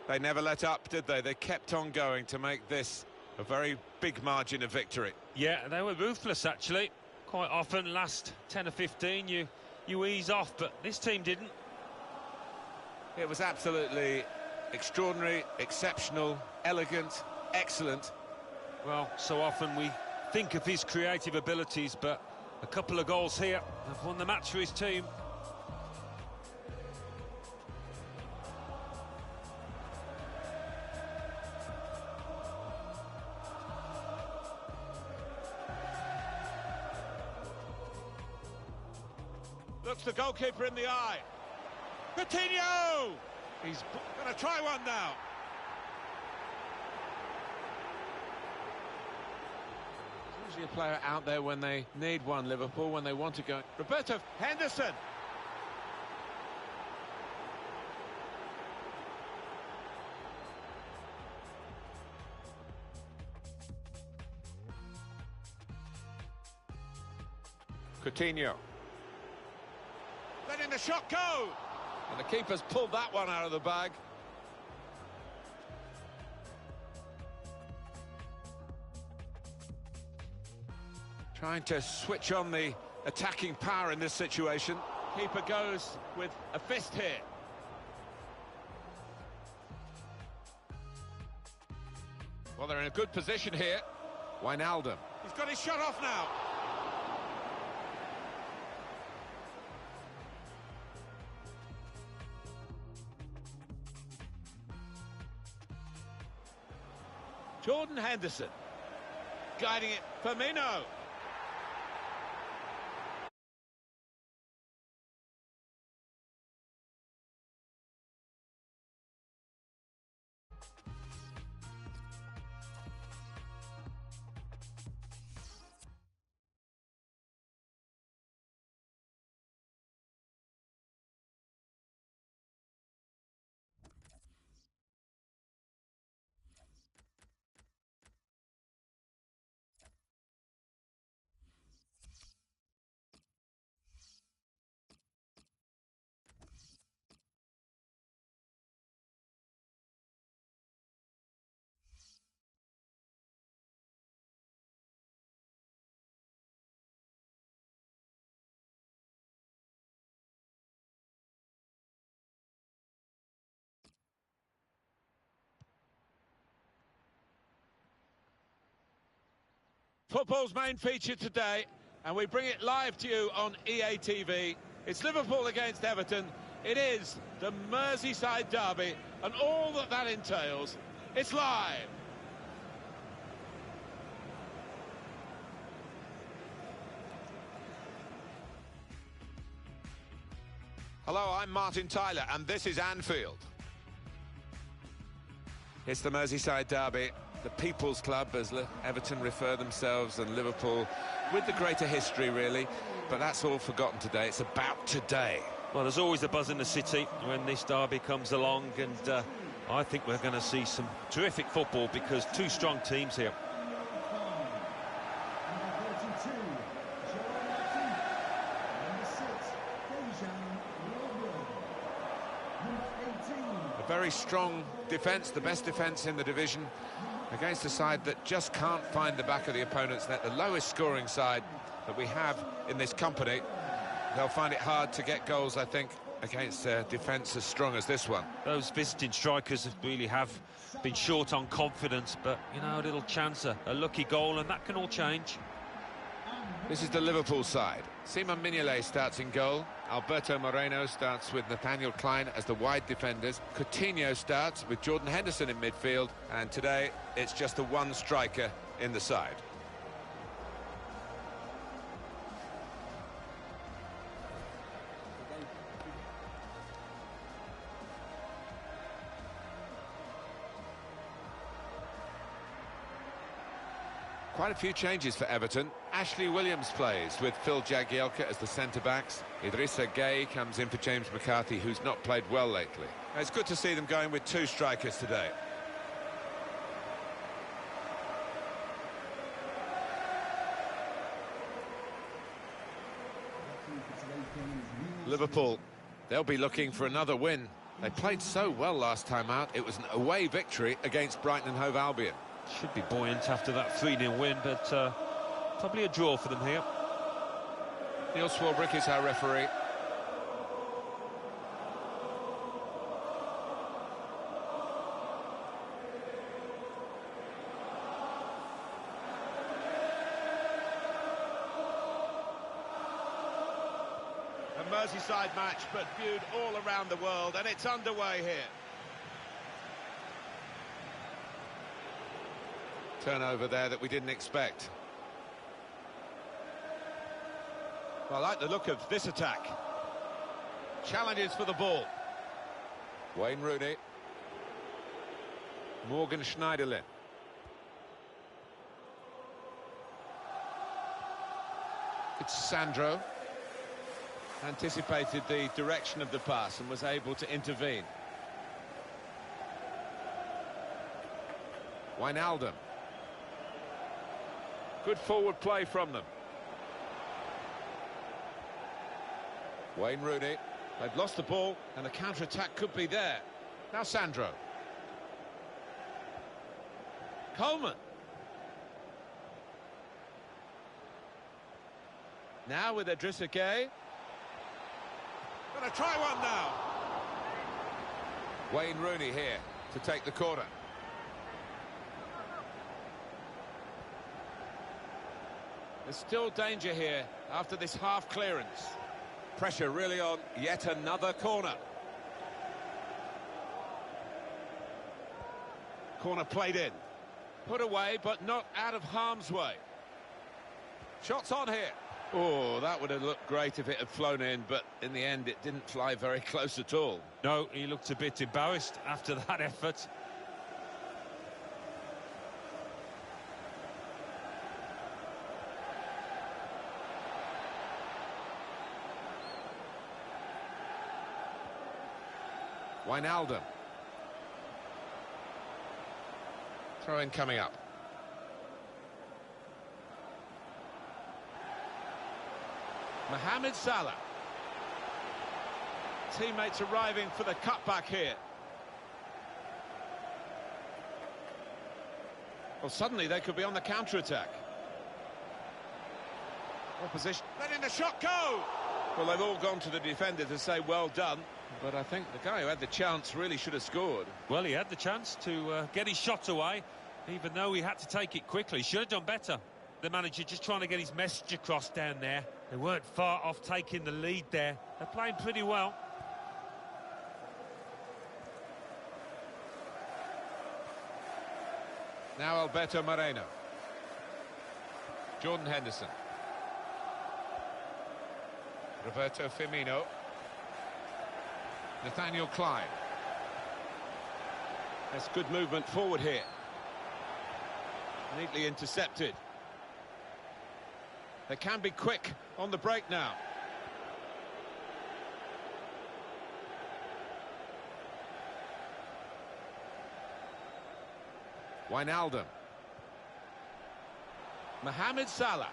They never let up, did they? They kept on going to make this a very big margin of victory. Yeah, they were ruthless, actually. Quite often, last 10 or 15, you ease off, but this team didn't. It was absolutely extraordinary, exceptional, elegant, excellent. Well, so often we think of his creative abilities, but a couple of goals here have won the match for his team. Looks the goalkeeper in the eye. Coutinho! He's going to try one now. There's usually a player out there when they need one, Liverpool, when they want to go. Roberto Henderson. Coutinho. Letting the shot go. And the keeper's pulled that one out of the bag. Trying to switch on the attacking power in this situation. Keeper goes with a fist here. Well, they're in a good position here. Wijnaldum. He's got his shot off now. Jordan Henderson. Guiding it, Firmino. Football's main feature today, and we bring it live to you on EA TV. It's Liverpool against Everton. It is the Merseyside derby, and all that entails. It's live. Hello, I'm Martin Tyler, and this is Anfield. It's the Merseyside derby, the People's Club, as Everton refer themselves, and Liverpool with the greater history, really. But that's all forgotten today. It's about today. Well, there's always a buzz in the city when this derby comes along, and I think we're going to see some terrific football because two strong teams here. A very strong defence, the best defence in the division, against a side that just can't find the back of the opponent's net, the lowest scoring side that we have in this company. They'll find it hard to get goals, I think, against a defence as strong as this one. Those visiting strikers really have been short on confidence, but, you know, a little chance, a lucky goal, and that can all change. This is the Liverpool side. Simon Mignolet starts in goal. Alberto Moreno starts with Nathaniel Klein as the wide defenders. Coutinho starts with Jordan Henderson in midfield. And today, it's just the one striker in the side. Quite a few changes for Everton. Ashley Williams plays with Phil Jagielka as the centre-backs. Idrissa Gueye comes in for James McCarthy, who's not played well lately. It's good to see them going with two strikers today. Liverpool, they'll be looking for another win. They played so well last time out. It was an away victory against Brighton and Hove Albion. Should be buoyant after that 3-0 win, but probably a draw for them here. Neil Swarbrick is our referee. A Merseyside match, but viewed all around the world, and it's underway here. Turnover there that we didn't expect. Well, I like the look of this attack. Challenges for the ball. Wayne Rooney. Morgan Schneiderlin. It's Sandro. Anticipated the direction of the pass and was able to intervene. Wijnaldum. Good forward play from them. Wayne Rooney. They've lost the ball and the counter-attack could be there. Now Sandro. Coleman. Now with Idrissa Gueye. Gonna try one now. Wayne Rooney here to take the corner. There's still danger here after this half clearance. Pressure really on yet another corner. Corner played in. Put away, but not out of harm's way. Shots on here. Oh, that would have looked great if it had flown in, but in the end it didn't fly very close at all. No, he looked a bit embarrassed after that effort. Wijnaldum. Throw-in coming up. Mohamed Salah. Teammates arriving for the cutback here. Well, suddenly they could be on the counter-attack. Opposition. Letting the shot go! Well, they've all gone to the defender to say well done, but I think the guy who had the chance really should have scored. Well, he had the chance to get his shot away, even though he had to take it quickly. Should have done better. the manager just trying to get his message across down there. They weren't far off taking the lead there. They're playing pretty well. Now Alberto Moreno. Jordan Henderson. Roberto Firmino. Nathaniel Klein. That's good movement forward here. Neatly intercepted. They can be quick on the break now. Wijnaldum. Mohamed Salah.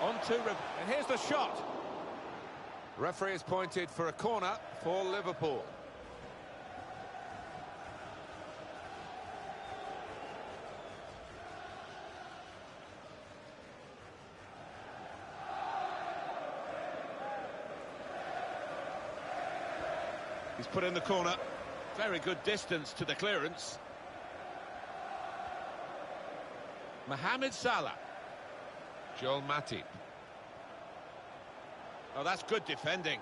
And here's the shot. Referee has pointed for a corner for Liverpool. He's put in the corner. Very good distance to the clearance. Mohamed Salah. Joel Matip. Oh, that's good defending.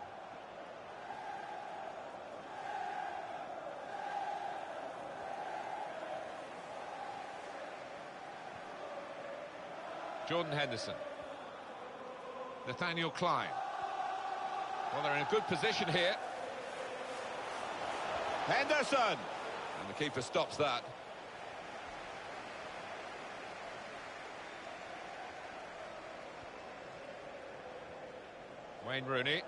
Jordan Henderson. Nathaniel Klein. Well, they're in a good position here. Henderson! And the keeper stops that. Wayne Rooney.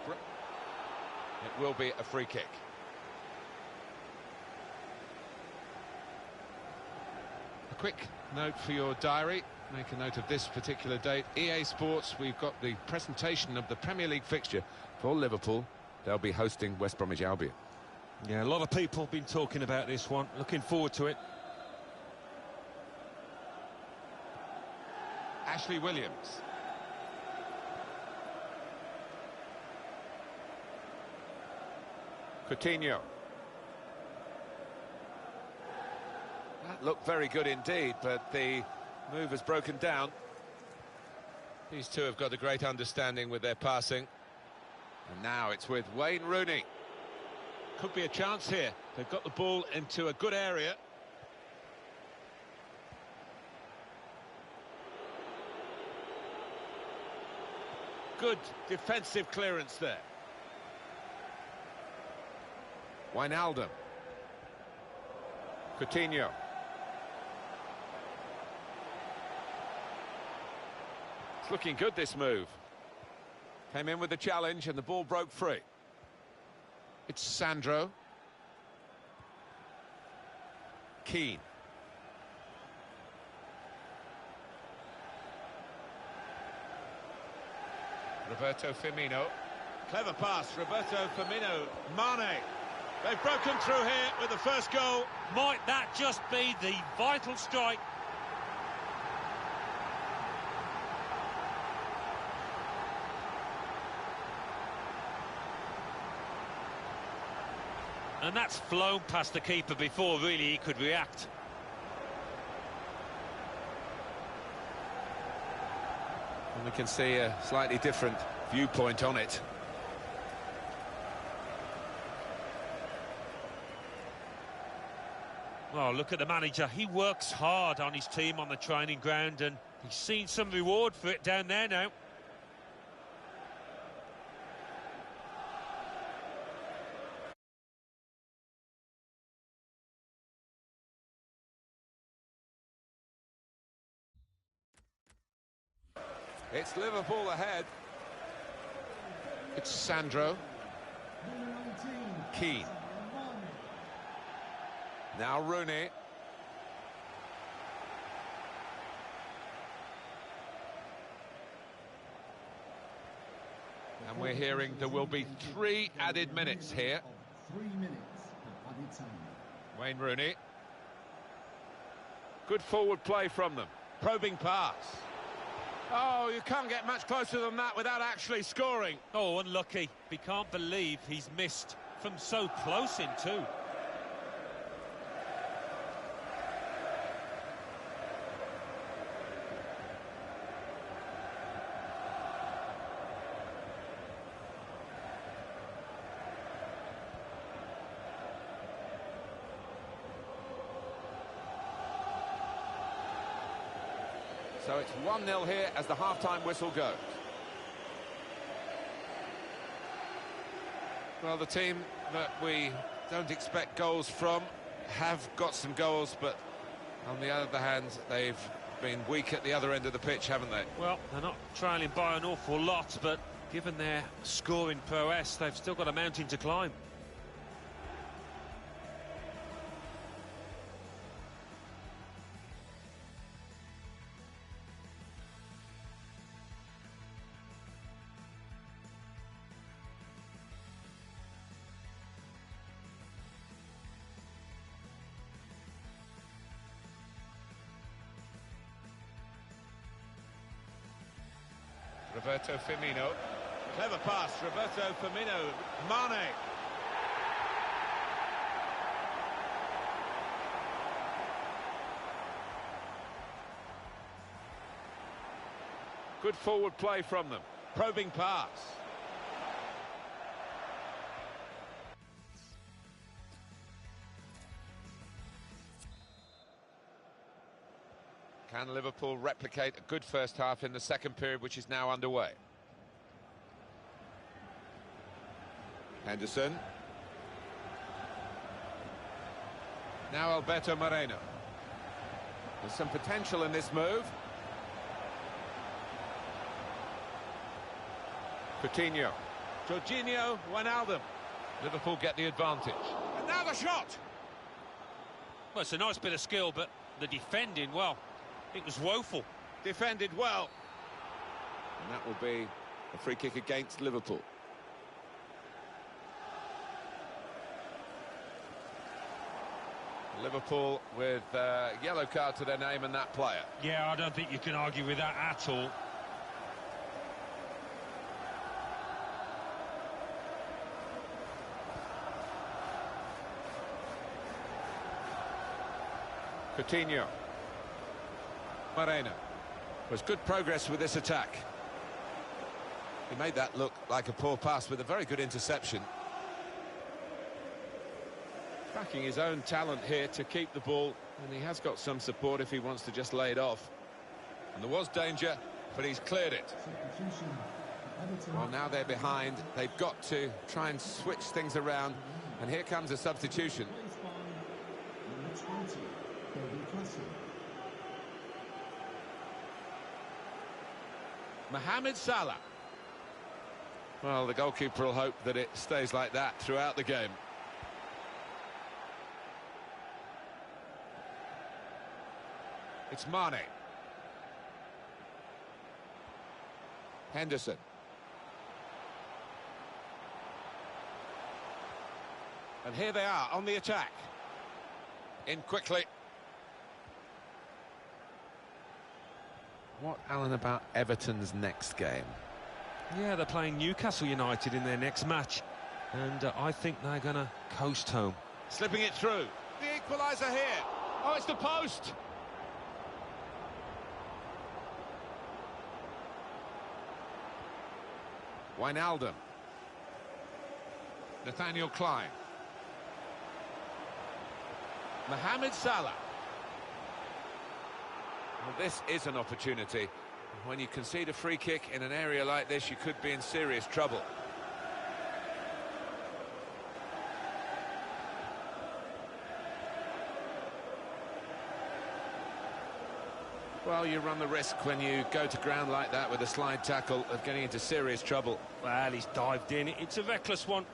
It will be a free kick. A quick note for your diary. Make a note of this particular date. EA Sports, we've got the presentation of the Premier League fixture for Liverpool. They'll be hosting West Bromwich Albion. Yeah, a lot of people have been talking about this one. Looking forward to it. Ashley Williams. Coutinho. That looked very good indeed, but the move has broken down. These two have got a great understanding with their passing. And now it's with Wayne Rooney. Could be a chance here. They've got the ball into a good area. Good defensive clearance there. Wijnaldum. Coutinho. It's looking good, this move. Came in with the challenge and the ball broke free. It's Sandro. Keane. Roberto Firmino. Clever pass, Roberto Firmino. Mane. They've broken through here with the first goal. Might that just be the vital strike? And that's flown past the keeper before really he could react. And we can see a slightly different viewpoint on it. Oh, look at the manager. He works hard on his team on the training ground and he's seen some reward for it down there now. It's Liverpool ahead. It's Sandro. Keane. Now Rooney. And we're hearing there will be 3 added minutes here. 3 minutes of added time. Wayne Rooney. Good forward play from them. Probing pass. Oh, you can't get much closer than that without actually scoring. Oh, unlucky. We can't believe he's missed from so close in too. So it's 1-0 here as the half-time whistle goes. Well, the team that we don't expect goals from have got some goals, but on the other hand, they've been weak at the other end of the pitch, haven't they? Well, they're not trailing by an awful lot, but given their scoring prowess, they've still got a mountain to climb. Roberto Firmino. Clever pass, Roberto Firmino. Mane. Good forward play from them. Probing pass. Can Liverpool replicate a good first half in the second period, which is now underway? Henderson. Now Alberto Moreno. There's some potential in this move. Coutinho. Jorginho Wijnaldum. Liverpool get the advantage. And now the shot. Well, it's a nice bit of skill, but the defending, well, it was woeful. Defended well. And that will be a free kick against Liverpool. Liverpool with a yellow card to their name and that player. Yeah, I don't think you can argue with that at all. Coutinho. Moreno. Was good progress with this attack. He made that look like a poor pass with a very good interception. Backing his own talent here to keep the ball, and he has got some support if he wants to just lay it off. And there was danger, but he's cleared it. Well, now they're behind. They've got to try and switch things around, and here comes a substitution. Mohamed Salah. Well, the goalkeeper will hope that it stays like that throughout the game. It's Mane. Henderson. And here they are on the attack. In quickly. What, Alan, about Everton's next game? Yeah, they're playing Newcastle United in their next match, and I think they're going to coast home. Slipping it through. The equaliser here. Oh, it's the post. Wijnaldum. Nathaniel Klein. Mohamed Salah. Well, this is an opportunity. When you concede a free kick in an area like this, you could be in serious trouble. Well, you run the risk when you go to ground like that with a slide tackle of getting into serious trouble. Well, he's dived in. It's a reckless one.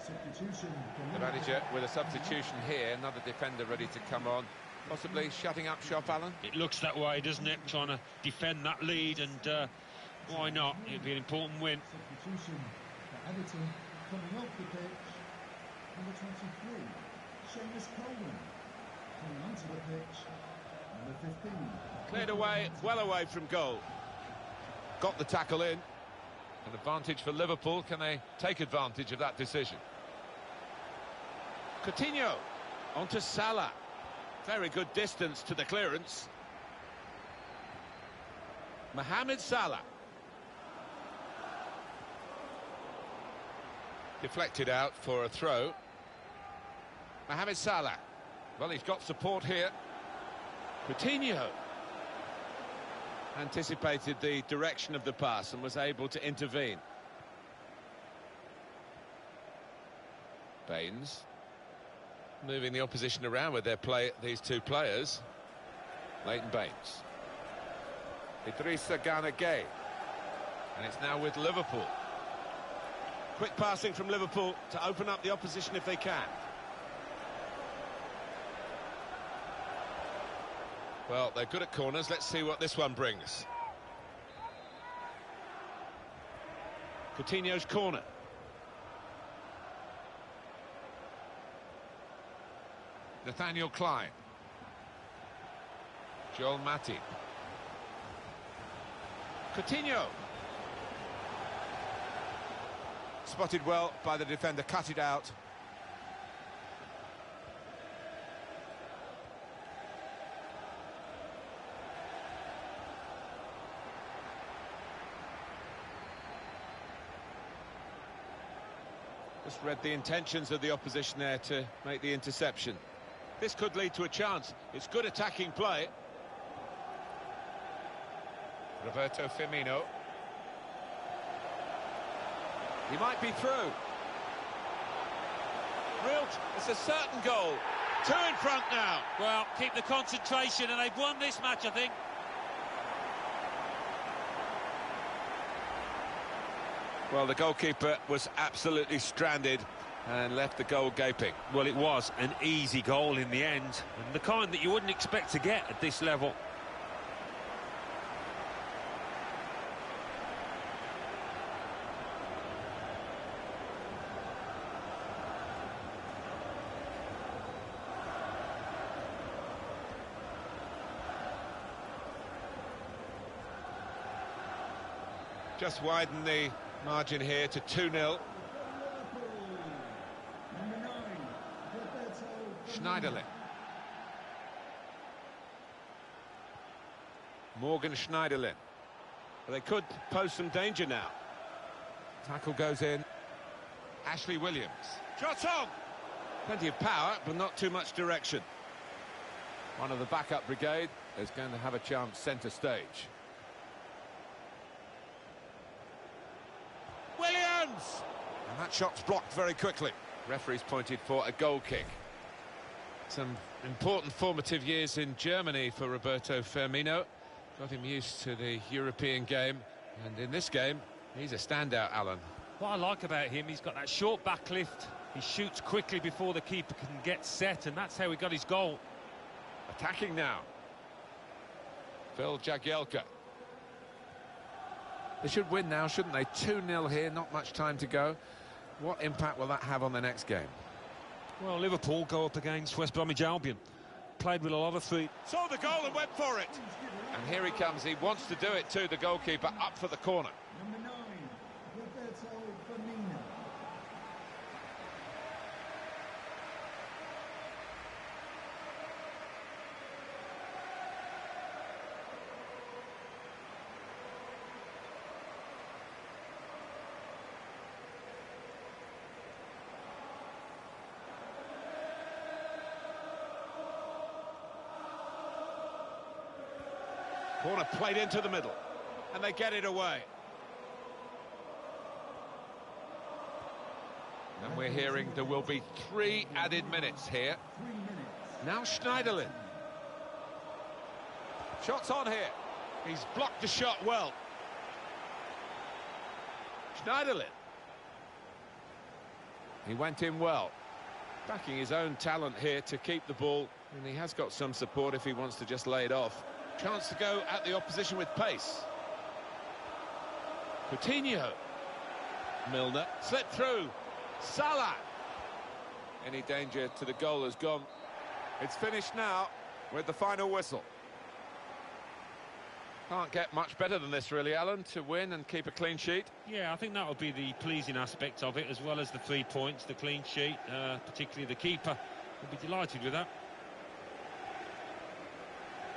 The manager with a substitution here, another defender ready to come on. Possibly shutting up shop, Alan? It looks that way, doesn't it? Trying to defend that lead, and why not? It'd be an important win. Substitution for Everton coming off the pitch. Number 23, Seamus Coleman. Coming onto the pitch, number 15. Cleared away, well away from goal. Got the tackle in. An advantage for Liverpool. Can they take advantage of that decision? Coutinho, onto Salah. Very good distance to the clearance. Mohamed Salah. Deflected out for a throw. Mohamed Salah. Well, he's got support here. Coutinho. Anticipated the direction of the pass and was able to intervene. Baines. Moving the opposition around with these two players. Leighton Baines. Idrissa Gana Gueye. And it's now with Liverpool. Quick passing from Liverpool to open up the opposition if they can. Well, they're good at corners. Let's see what this one brings. Coutinho's corner. Nathaniel Klein. Joel Matip. Coutinho. Spotted well by the defender, cut it out. Just read the intentions of the opposition there to make the interception. This could lead to a chance. It's good attacking play. Roberto Firmino. He might be through. It's a certain goal. Two in front now. Well, keep the concentration, and they've won this match, I think. Well, the goalkeeper was absolutely stranded and left the goal gaping. Well, it was an easy goal in the end, and the kind that you wouldn't expect to get at this level. Just widen the margin here to 2-0. Schneiderlin. Morgan Schneiderlin. They could pose some danger now. Tackle goes in. Ashley Williams. Shot on! Plenty of power, but not too much direction. One of the backup brigade is going to have a chance centre stage. Williams! And that shot's blocked very quickly. Referee's pointed for a goal kick. Some important formative years in Germany for Roberto Firmino. Got him used to the European game. And in this game, he's a standout, Alan. What I like about him, he's got that short back lift. He shoots quickly before the keeper can get set, and that's how he got his goal. Attacking now. Phil Jagielka. They should win now, shouldn't they? 2-0 here, not much time to go. What impact will that have on the next game? Well, Liverpool go up against West Bromwich Albion. Played with a lot of feet. Saw the goal and went for it. And here he comes. He wants to do it too, the goalkeeper, up for the corner. Number 9, Roberto Firmino. Corner played into the middle, and they get it away. And we're hearing there will be 3 added minutes here. 3 minutes. Now Schneiderlin. Shots on here. He's blocked the shot well. Schneiderlin. He went in well. Backing his own talent here to keep the ball. And he has got some support if he wants to just lay it off. Chance to go at the opposition with pace. Coutinho. Milner slipped through. Salah. Any danger to the goal has gone. It's finished now with the final whistle. Can't get much better than this, really, Alan, to win and keep a clean sheet. Yeah, I think that would be the pleasing aspect of it, as well as the 3 points, the clean sheet, particularly the keeper. Will be delighted with that.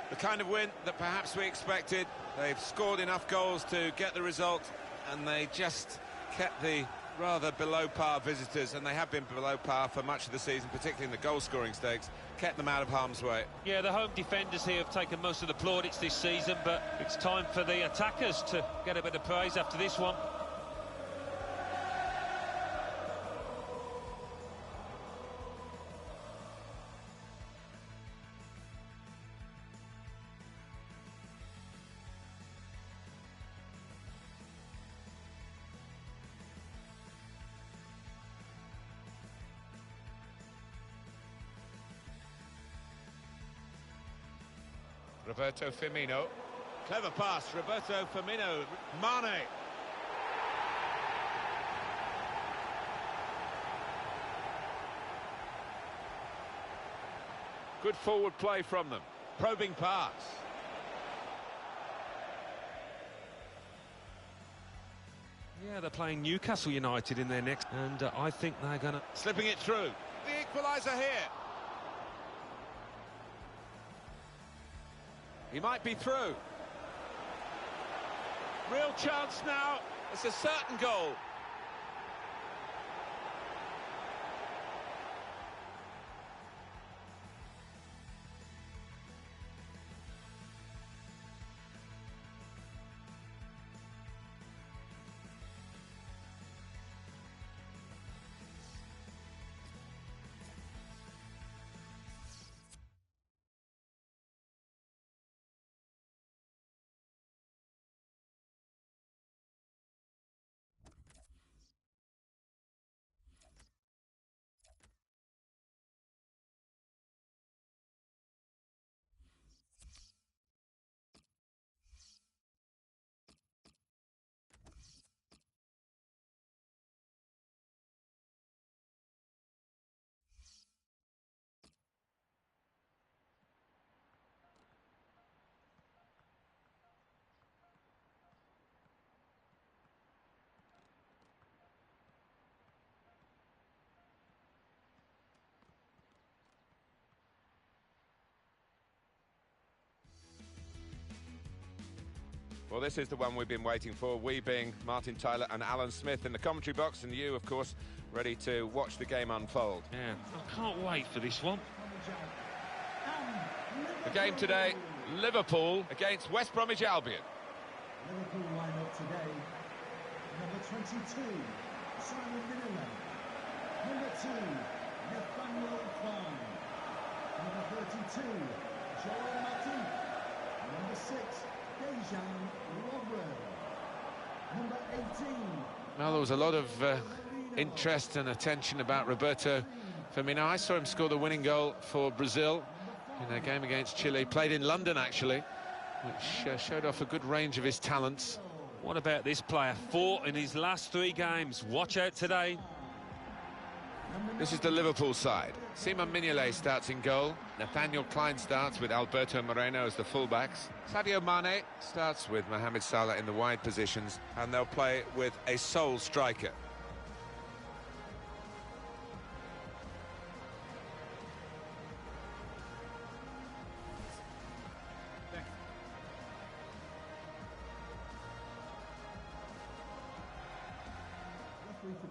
The kind of win that perhaps we expected. They've scored enough goals to get the result, and they just kept the rather below par visitors, and they have been below par for much of the season, particularly in the goal-scoring stakes, kept them out of harm's way. Yeah, the home defenders here have taken most of the plaudits this season, but it's time for the attackers to get a bit of praise after this one. Roberto Firmino. Clever pass, Roberto Firmino. Mane. Good forward play from them. Probing pass. Yeah, they're playing Newcastle United in their next, and I think they're going to... Slipping it through. The equaliser here. He might be through. Real chance now. It's a certain goal. Well, this is the one we've been waiting for, we being Martin Tyler and Alan Smith in the commentary box, and you, of course, ready to watch the game unfold. Yeah, I can't wait for this one. The game today, Liverpool against West Bromwich Albion. Liverpool line up today. Number 22, Simon Miniman. Number 2, Nathaniel Klein. Number 32, Joel Matip. Number 6, Dejan Lovren. Number 18. Well, there was a lot of interest and attention about Roberto Firmino. I saw him score the winning goal for Brazil in a game against Chile. Played in London, actually, which showed off a good range of his talents. What about this player? 4 in his last 3 games. Watch out today. This is the Liverpool side. Simon Mignolet starts in goal. Nathaniel Klein starts with Alberto Moreno as the fullbacks. Sadio Mane starts with Mohamed Salah in the wide positions, and they'll play with a sole striker.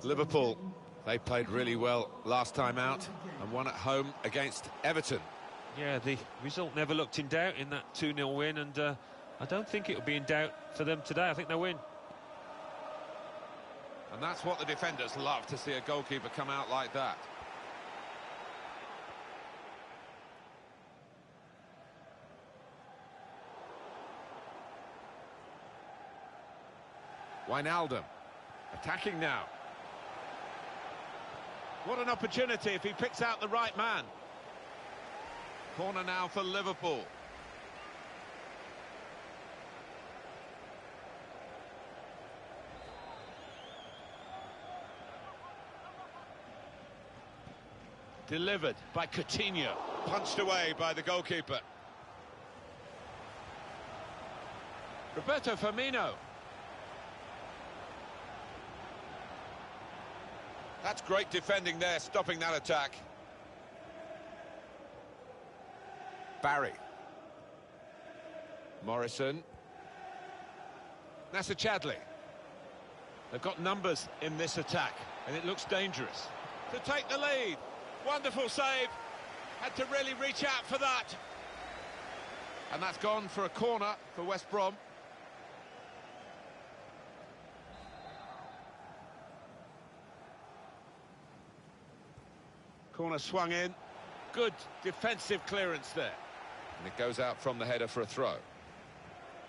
Liverpool, they played really well last time out and won at home against Everton. Yeah, the result never looked in doubt in that 2-0 win, and I don't think it will be in doubt for them today. I think they'll win. And that's what the defenders love, to see a goalkeeper come out like that. Wijnaldum, attacking now. What an opportunity if he picks out the right man. Corner now for Liverpool. Delivered by Coutinho. Punched away by the goalkeeper. Roberto Firmino. That's great defending there, stopping that attack. Barry. Morrison. Nasser Chadli. They've got numbers in this attack, and it looks dangerous. To take the lead. Wonderful save. Had to really reach out for that. And that's gone for a corner for West Brom. Corner swung in. Good defensive clearance there. And it goes out from the header for a throw.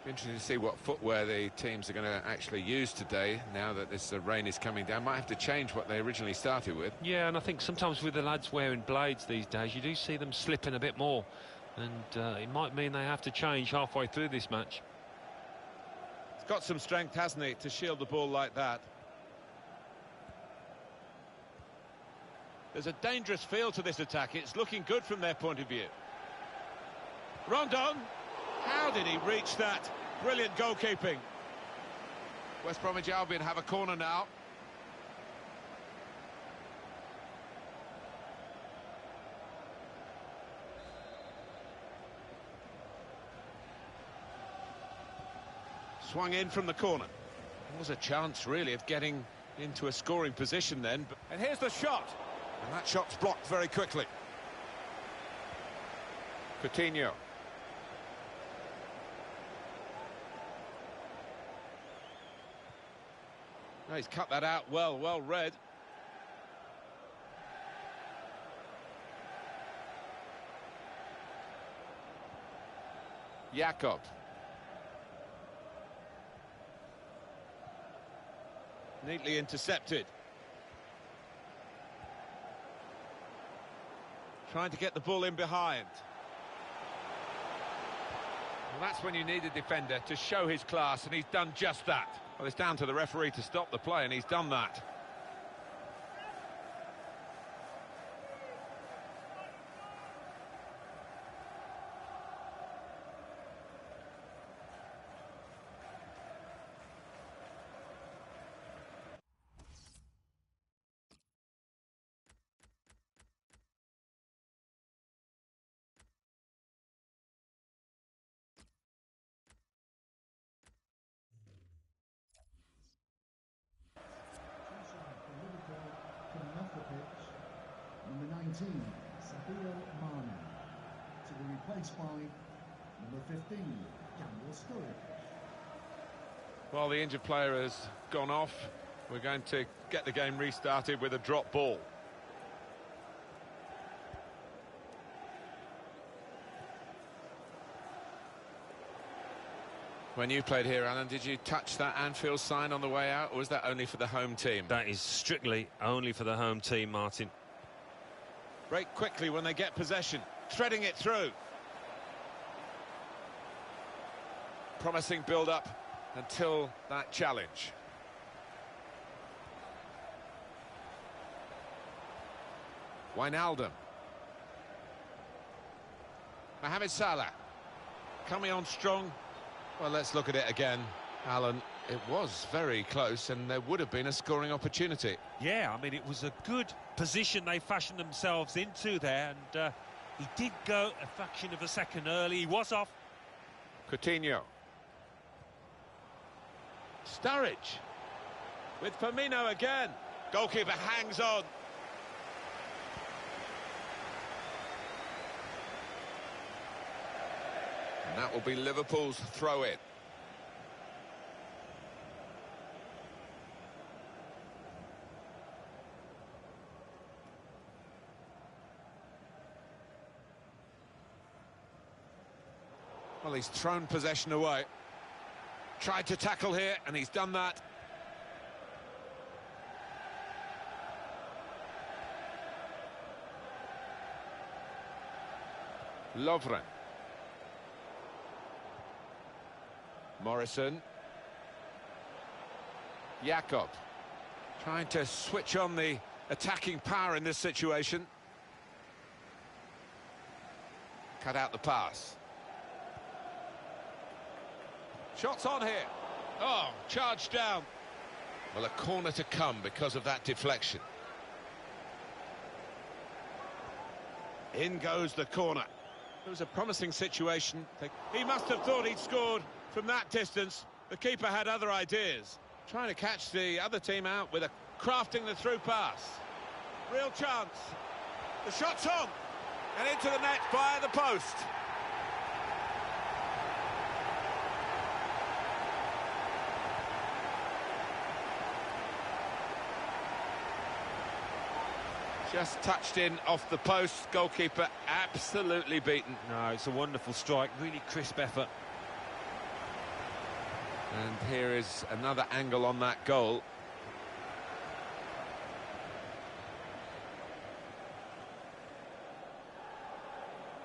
Interesting to see what footwear the teams are going to actually use today, now that this rain is coming down. Might have to change what they originally started with. Yeah, and I think sometimes with the lads wearing blades these days, you do see them slipping a bit more. And it might mean they have to change halfway through this match. He's got some strength, hasn't he, to shield the ball like that. There's a dangerous feel to this attack. It's looking good from their point of view. Rondon. How did he reach that? Brilliant goalkeeping. West Bromwich Albion have a corner now. Swung in from the corner. There was a chance, really, of getting into a scoring position then. And here's the shot. And that shot's blocked very quickly. Coutinho. No, he's cut that out well read. Jakob. Neatly intercepted. Trying to get the ball in behind. Well, that's when you need a defender to show his class, and he's done just that. Well, it's down to the referee to stop the play, and he's done that. Coming off the pitch, number 19, Sadio Mane, to be replaced by number 15, Daniel Sturridge. Well, the injured player has gone off. We're going to get the game restarted with a drop ball. When you played here, Alan, did you touch that Anfield sign on the way out, or was that only for the home team? That is strictly only for the home team, Martin. Break quickly when they get possession. Threading it through. Promising build-up until that challenge. Wijnaldum. Mohamed Salah. Coming on strong. Well, let's look at it again, Alan. It was very close, and there would have been a scoring opportunity. Yeah, I mean, it was a good position they fashioned themselves into there, and he did go a fraction of a second early. He was off. Coutinho. Sturridge. With Firmino again. Goalkeeper hangs on. And that will be Liverpool's throw-in. Well, he's thrown possession away. Tried to tackle here, and he's done that. Lovren. Morrison. Jakob. Trying to switch on the attacking power in this situation. Cut out the pass. Shots on here. Oh, charged down. Well, a corner to come because of that deflection. In goes the corner. It was a promising situation. He must have thought he'd scored from that distance. The keeper had other ideas. Trying to catch the other team out with crafting the through pass. Real chance. The shot's on. And into the net via the post. Just touched in off the post. Goalkeeper absolutely beaten. No, it's a wonderful strike, really crisp effort. And here is another angle on that goal.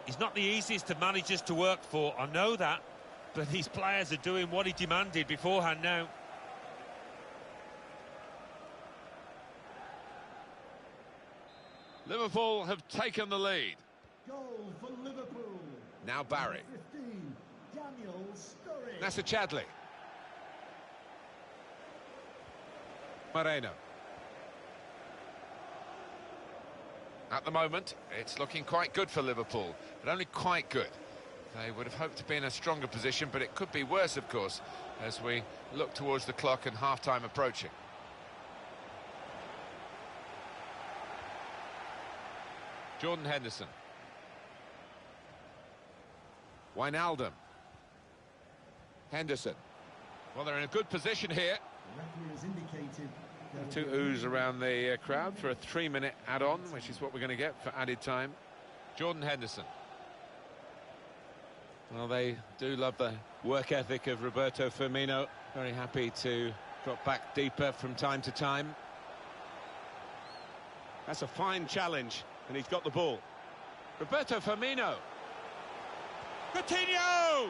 He's not the easiest of managers to work for, I know that, but these players are doing what he demanded beforehand now. Liverpool have taken the lead. Goal for Liverpool. Now Barry. 15, Daniel Sturridge. Nasser Chadli. Moreno. At the moment, it's looking quite good for Liverpool, but only quite good. They would have hoped to be in a stronger position, but it could be worse, of course, as we look towards the clock and half-time approaching. Jordan Henderson. Wijnaldum. Henderson. Well, they're in a good position here. The referee has indicated Two oohs around the crowd for a 3-minute add-on, which is what we're going to get for added time. Jordan Henderson. Well, they do love the work ethic of Roberto Firmino. Very happy to drop back deeper from time to time. That's a fine challenge, and he's got the ball. Roberto Firmino. Coutinho!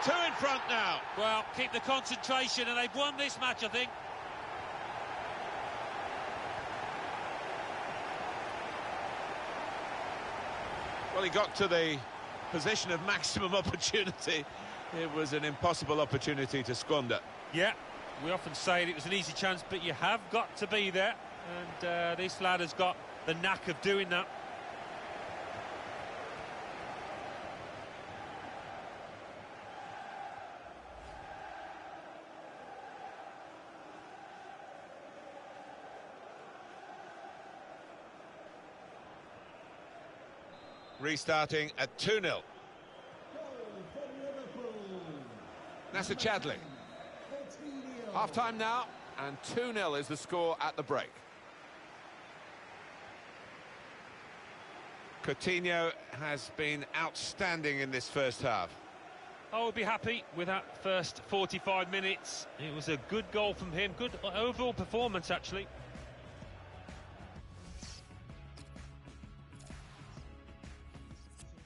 Two in front now. Well, keep the concentration, and they've won this match, I think. Well, he got to the position of maximum opportunity. It was an impossible opportunity to squander. Yeah, we often say it was an easy chance, but you have got to be there. And this lad has got the knack of doing that. Restarting at 2-0. goal for Liverpool. Nasser Chadli. Coutinho. Half-time now, and 2-0 is the score at the break. Coutinho has been outstanding in this first half. I would be happy with that first 45 minutes. It was a good goal from him. Good overall performance, actually.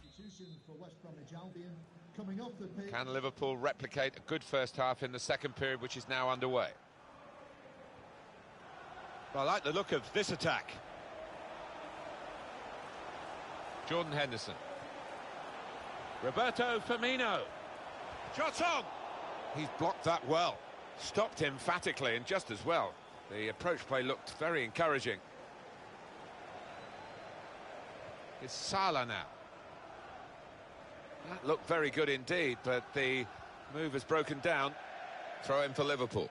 Substitution for West Bromwich Albion. Coming off the pitch. Can Liverpool replicate a good first half in the second period, which is now underway? I like the look of this attack. Jordan Henderson. Roberto Firmino. Shots on! He's blocked that well. Stopped emphatically and just as well. The approach play looked very encouraging. It's Salah now. That looked very good indeed, but the move has broken down. Throw in for Liverpool.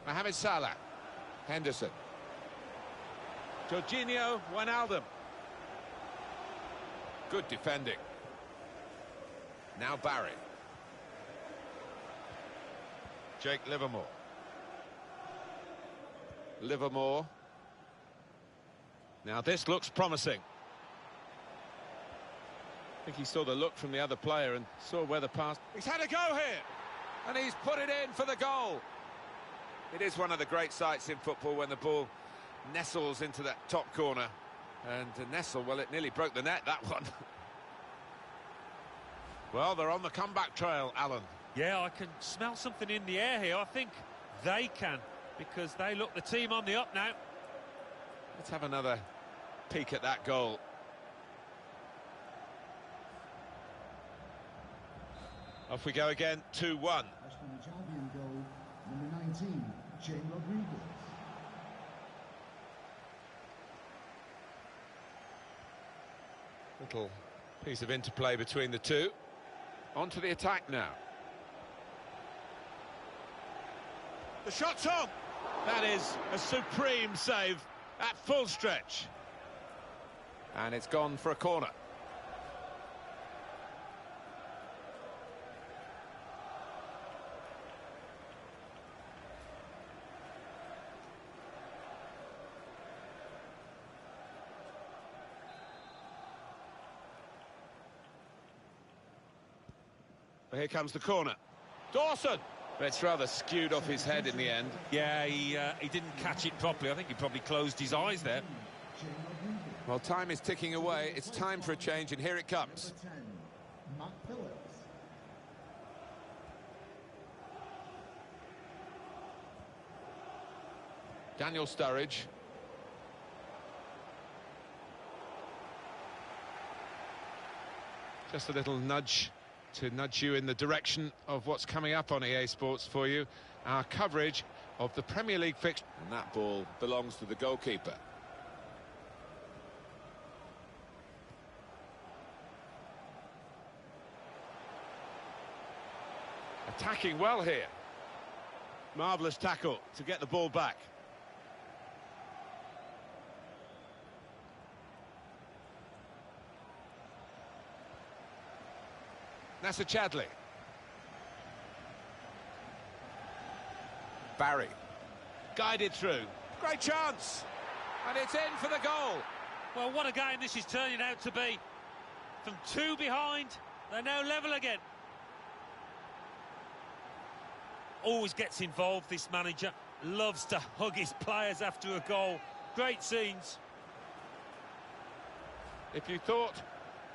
Mohamed Salah. Henderson. Jorginho Wijnaldum. Good defending. Now Barry. Jake Livermore. Livermore. Now this looks promising. I think he saw the look from the other player and saw where the pass... He's had a go here! And he's put it in for the goal. It is one of the great sights in football when the ball nestles into that top corner. And to nestle, well, it nearly broke the net, that one. Well, they're on the comeback trail, Alan. Yeah, I can smell something in the air here. I think they can, because they look the team on the up now. Let's have another peek at that goal. Off we go again, 2-1. West Bromwich Albion goal, number 19, Jane Rodriguez. Little piece of interplay between the two. On to the attack now. The shot's on! That is a supreme save at full stretch. And it's gone for a corner. Here comes the corner. Dawson! It's rather skewed off his head in the end. Yeah, he didn't catch it properly. I think he probably closed his eyes there. Well, time is ticking away. It's time for a change, and here it comes. Number 10, Matt Phillips. Daniel Sturridge. Just a little nudge to nudge you in the direction of what's coming up on EA Sports for you. Our coverage of the Premier League fixture. And that ball belongs to the goalkeeper. Attacking well here. Marvellous tackle to get the ball back. Nasser Chadli. Barry. Guided through. Great chance! And it's in for the goal. Well, what a game this is turning out to be. From 2 behind, they're now level again. Always gets involved, this manager. Loves to hug his players after a goal. Great scenes. If you thought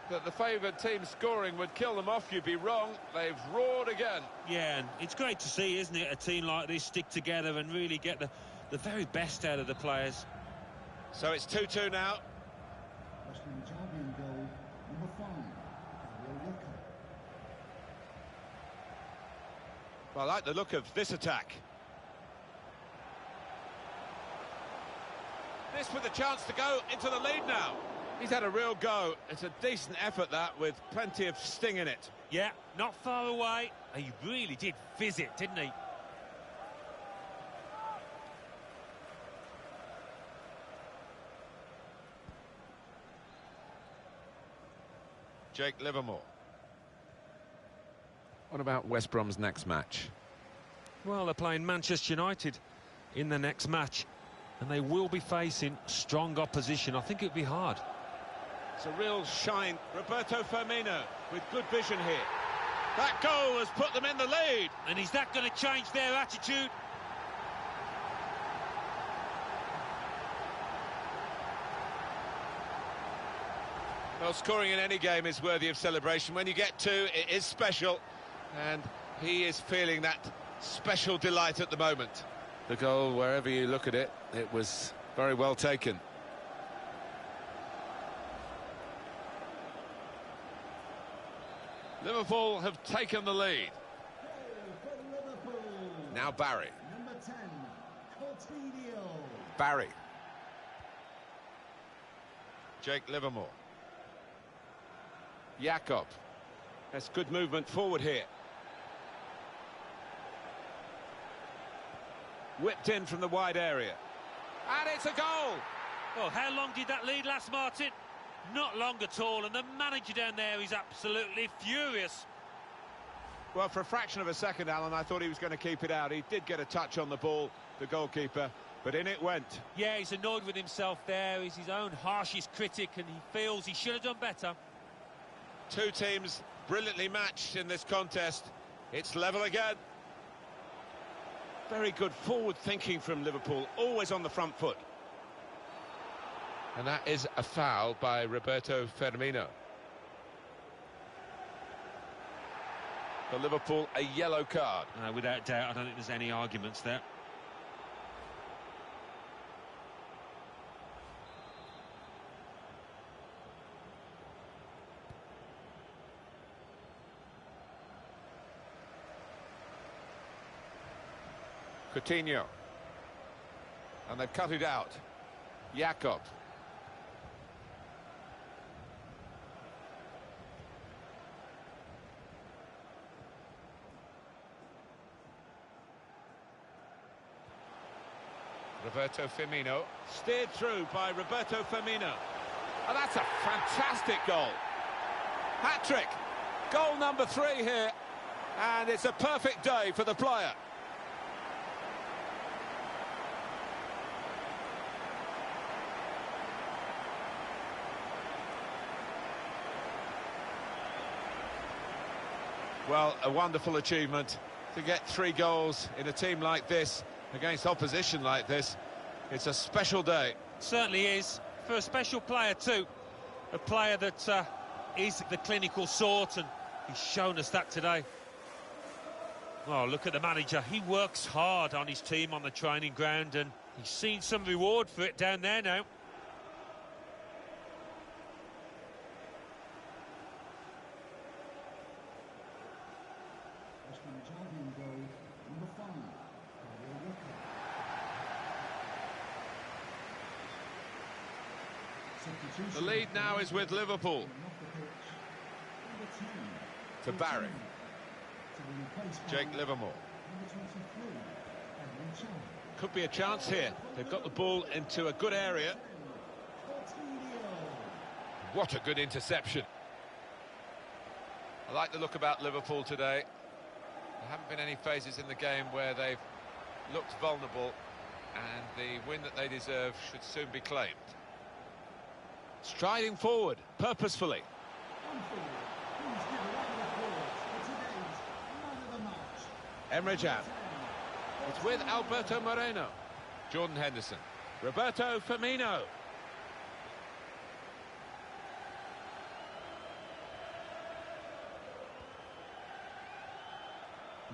that the favoured team scoring would kill them off, you'd be wrong. They've roared again. Yeah, and it's great to see, isn't it, a team like this stick together and really get the very best out of the players. So it's 2-2 now. West Bromwich Albion goal, number 5, Gabriel Yucca. Well, I like the look of this attack. This with a chance to go into the lead now. He's had a real go. It's a decent effort, that, with plenty of sting in it. Yeah, not far away. He really did fizz it, didn't he? Jake Livermore. What about West Brom's next match? Well, they're playing Manchester United in the next match, and they will be facing strong opposition. I think it'll be hard. It's a real shine. Roberto Firmino with good vision here. That goal has put them in the lead. And is that going to change their attitude? Well, scoring in any game is worthy of celebration. When you get 2, it is special, and he is feeling that special delight at the moment. The goal, wherever you look at it, it was very well taken. Liverpool have taken the lead. Goal for Liverpool. Now Barry. Number 10, Coutinho. Barry. Jake Livermore. Jakob. That's good movement forward here. Whipped in from the wide area. And it's a goal! Well, how long did that lead last, Martin? Not long at all, and the manager down there is absolutely furious. Well, for a fraction of a second, Alan, I thought he was going to keep it out. He did get a touch on the ball, the goalkeeper, but in it went. Yeah, he's annoyed with himself there. He's his own harshest critic, and he feels he should have done better. 2 teams brilliantly matched in this contest. It's level again. Very good forward thinking from Liverpool, always on the front foot. And that is a foul by Roberto Firmino. For Liverpool, a yellow card. Without doubt, I don't think there's any arguments there. Coutinho. And they've cut it out. Jakob. Roberto Firmino. Steered through by Roberto Firmino. Oh, that's a fantastic goal. Hat-trick. Goal number 3 here. And it's a perfect day for the player. Well, a wonderful achievement to get 3 goals in a team like this, against opposition like this. It's a special day. Certainly is, for a special player too. A player that is the clinical sort, and he's shown us that today. Oh, look at the manager. He works hard on his team on the training ground, and he's seen some reward for it down there now. The lead now is with Liverpool. To Barry. Jake Livermore. Could be a chance here. They've got the ball into a good area. What a good interception. I like the look about Liverpool today. There haven't been any phases in the game where they've looked vulnerable, and the win that they deserve should soon be claimed. Striding forward, purposefully. Emre Can. It's with Alberto Moreno. Jordan Henderson. Roberto Firmino.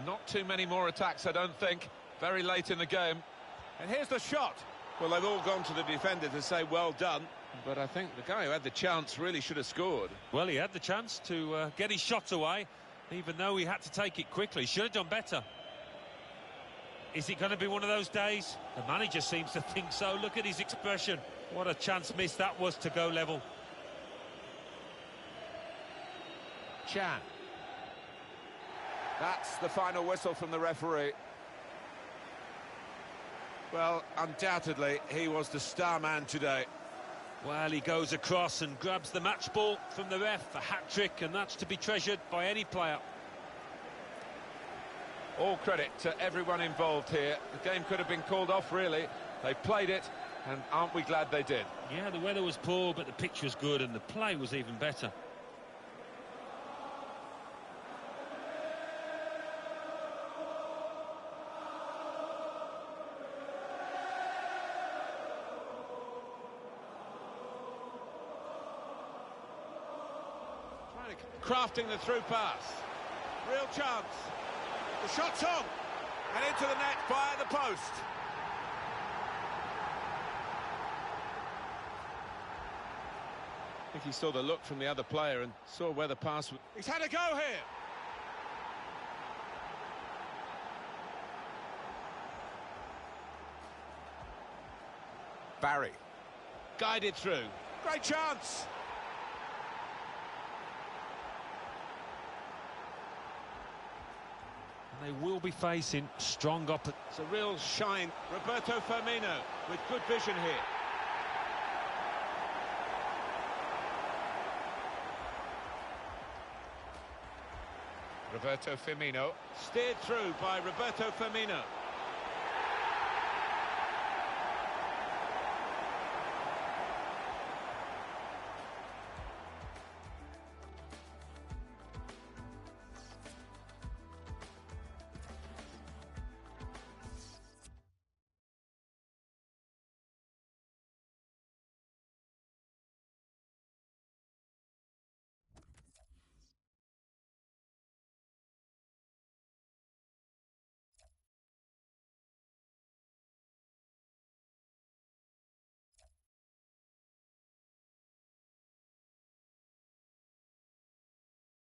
Not too many more attacks, I don't think. Very late in the game. And here's the shot. Well, they've all gone to the defender to say well done, but I think the guy who had the chance really should have scored. Well, he had the chance to get his shot away, even though he had to take it quickly. Should have done better. Is it going to be one of those days? The manager seems to think so. Look at his expression. What a chance missed that was to go level. Can. That's the final whistle from the referee. Well, undoubtedly, he was the star man today. Well, he goes across and grabs the match ball from the ref, a hat-trick, and that's to be treasured by any player. All credit to everyone involved here. The game could have been called off, really. They played it, and aren't we glad they did? Yeah, the weather was poor, but the pitch was good, and the play was even better. Crafting the through pass. Real chance. The shot's on. And into the net via the post. I think he saw the look from the other player and saw where the pass was. He's had a go here. Barry. Guided through. Great chance. They will be facing strong opposition. It's a real shine. Roberto Firmino with good vision here. Roberto Firmino. Steered through by Roberto Firmino.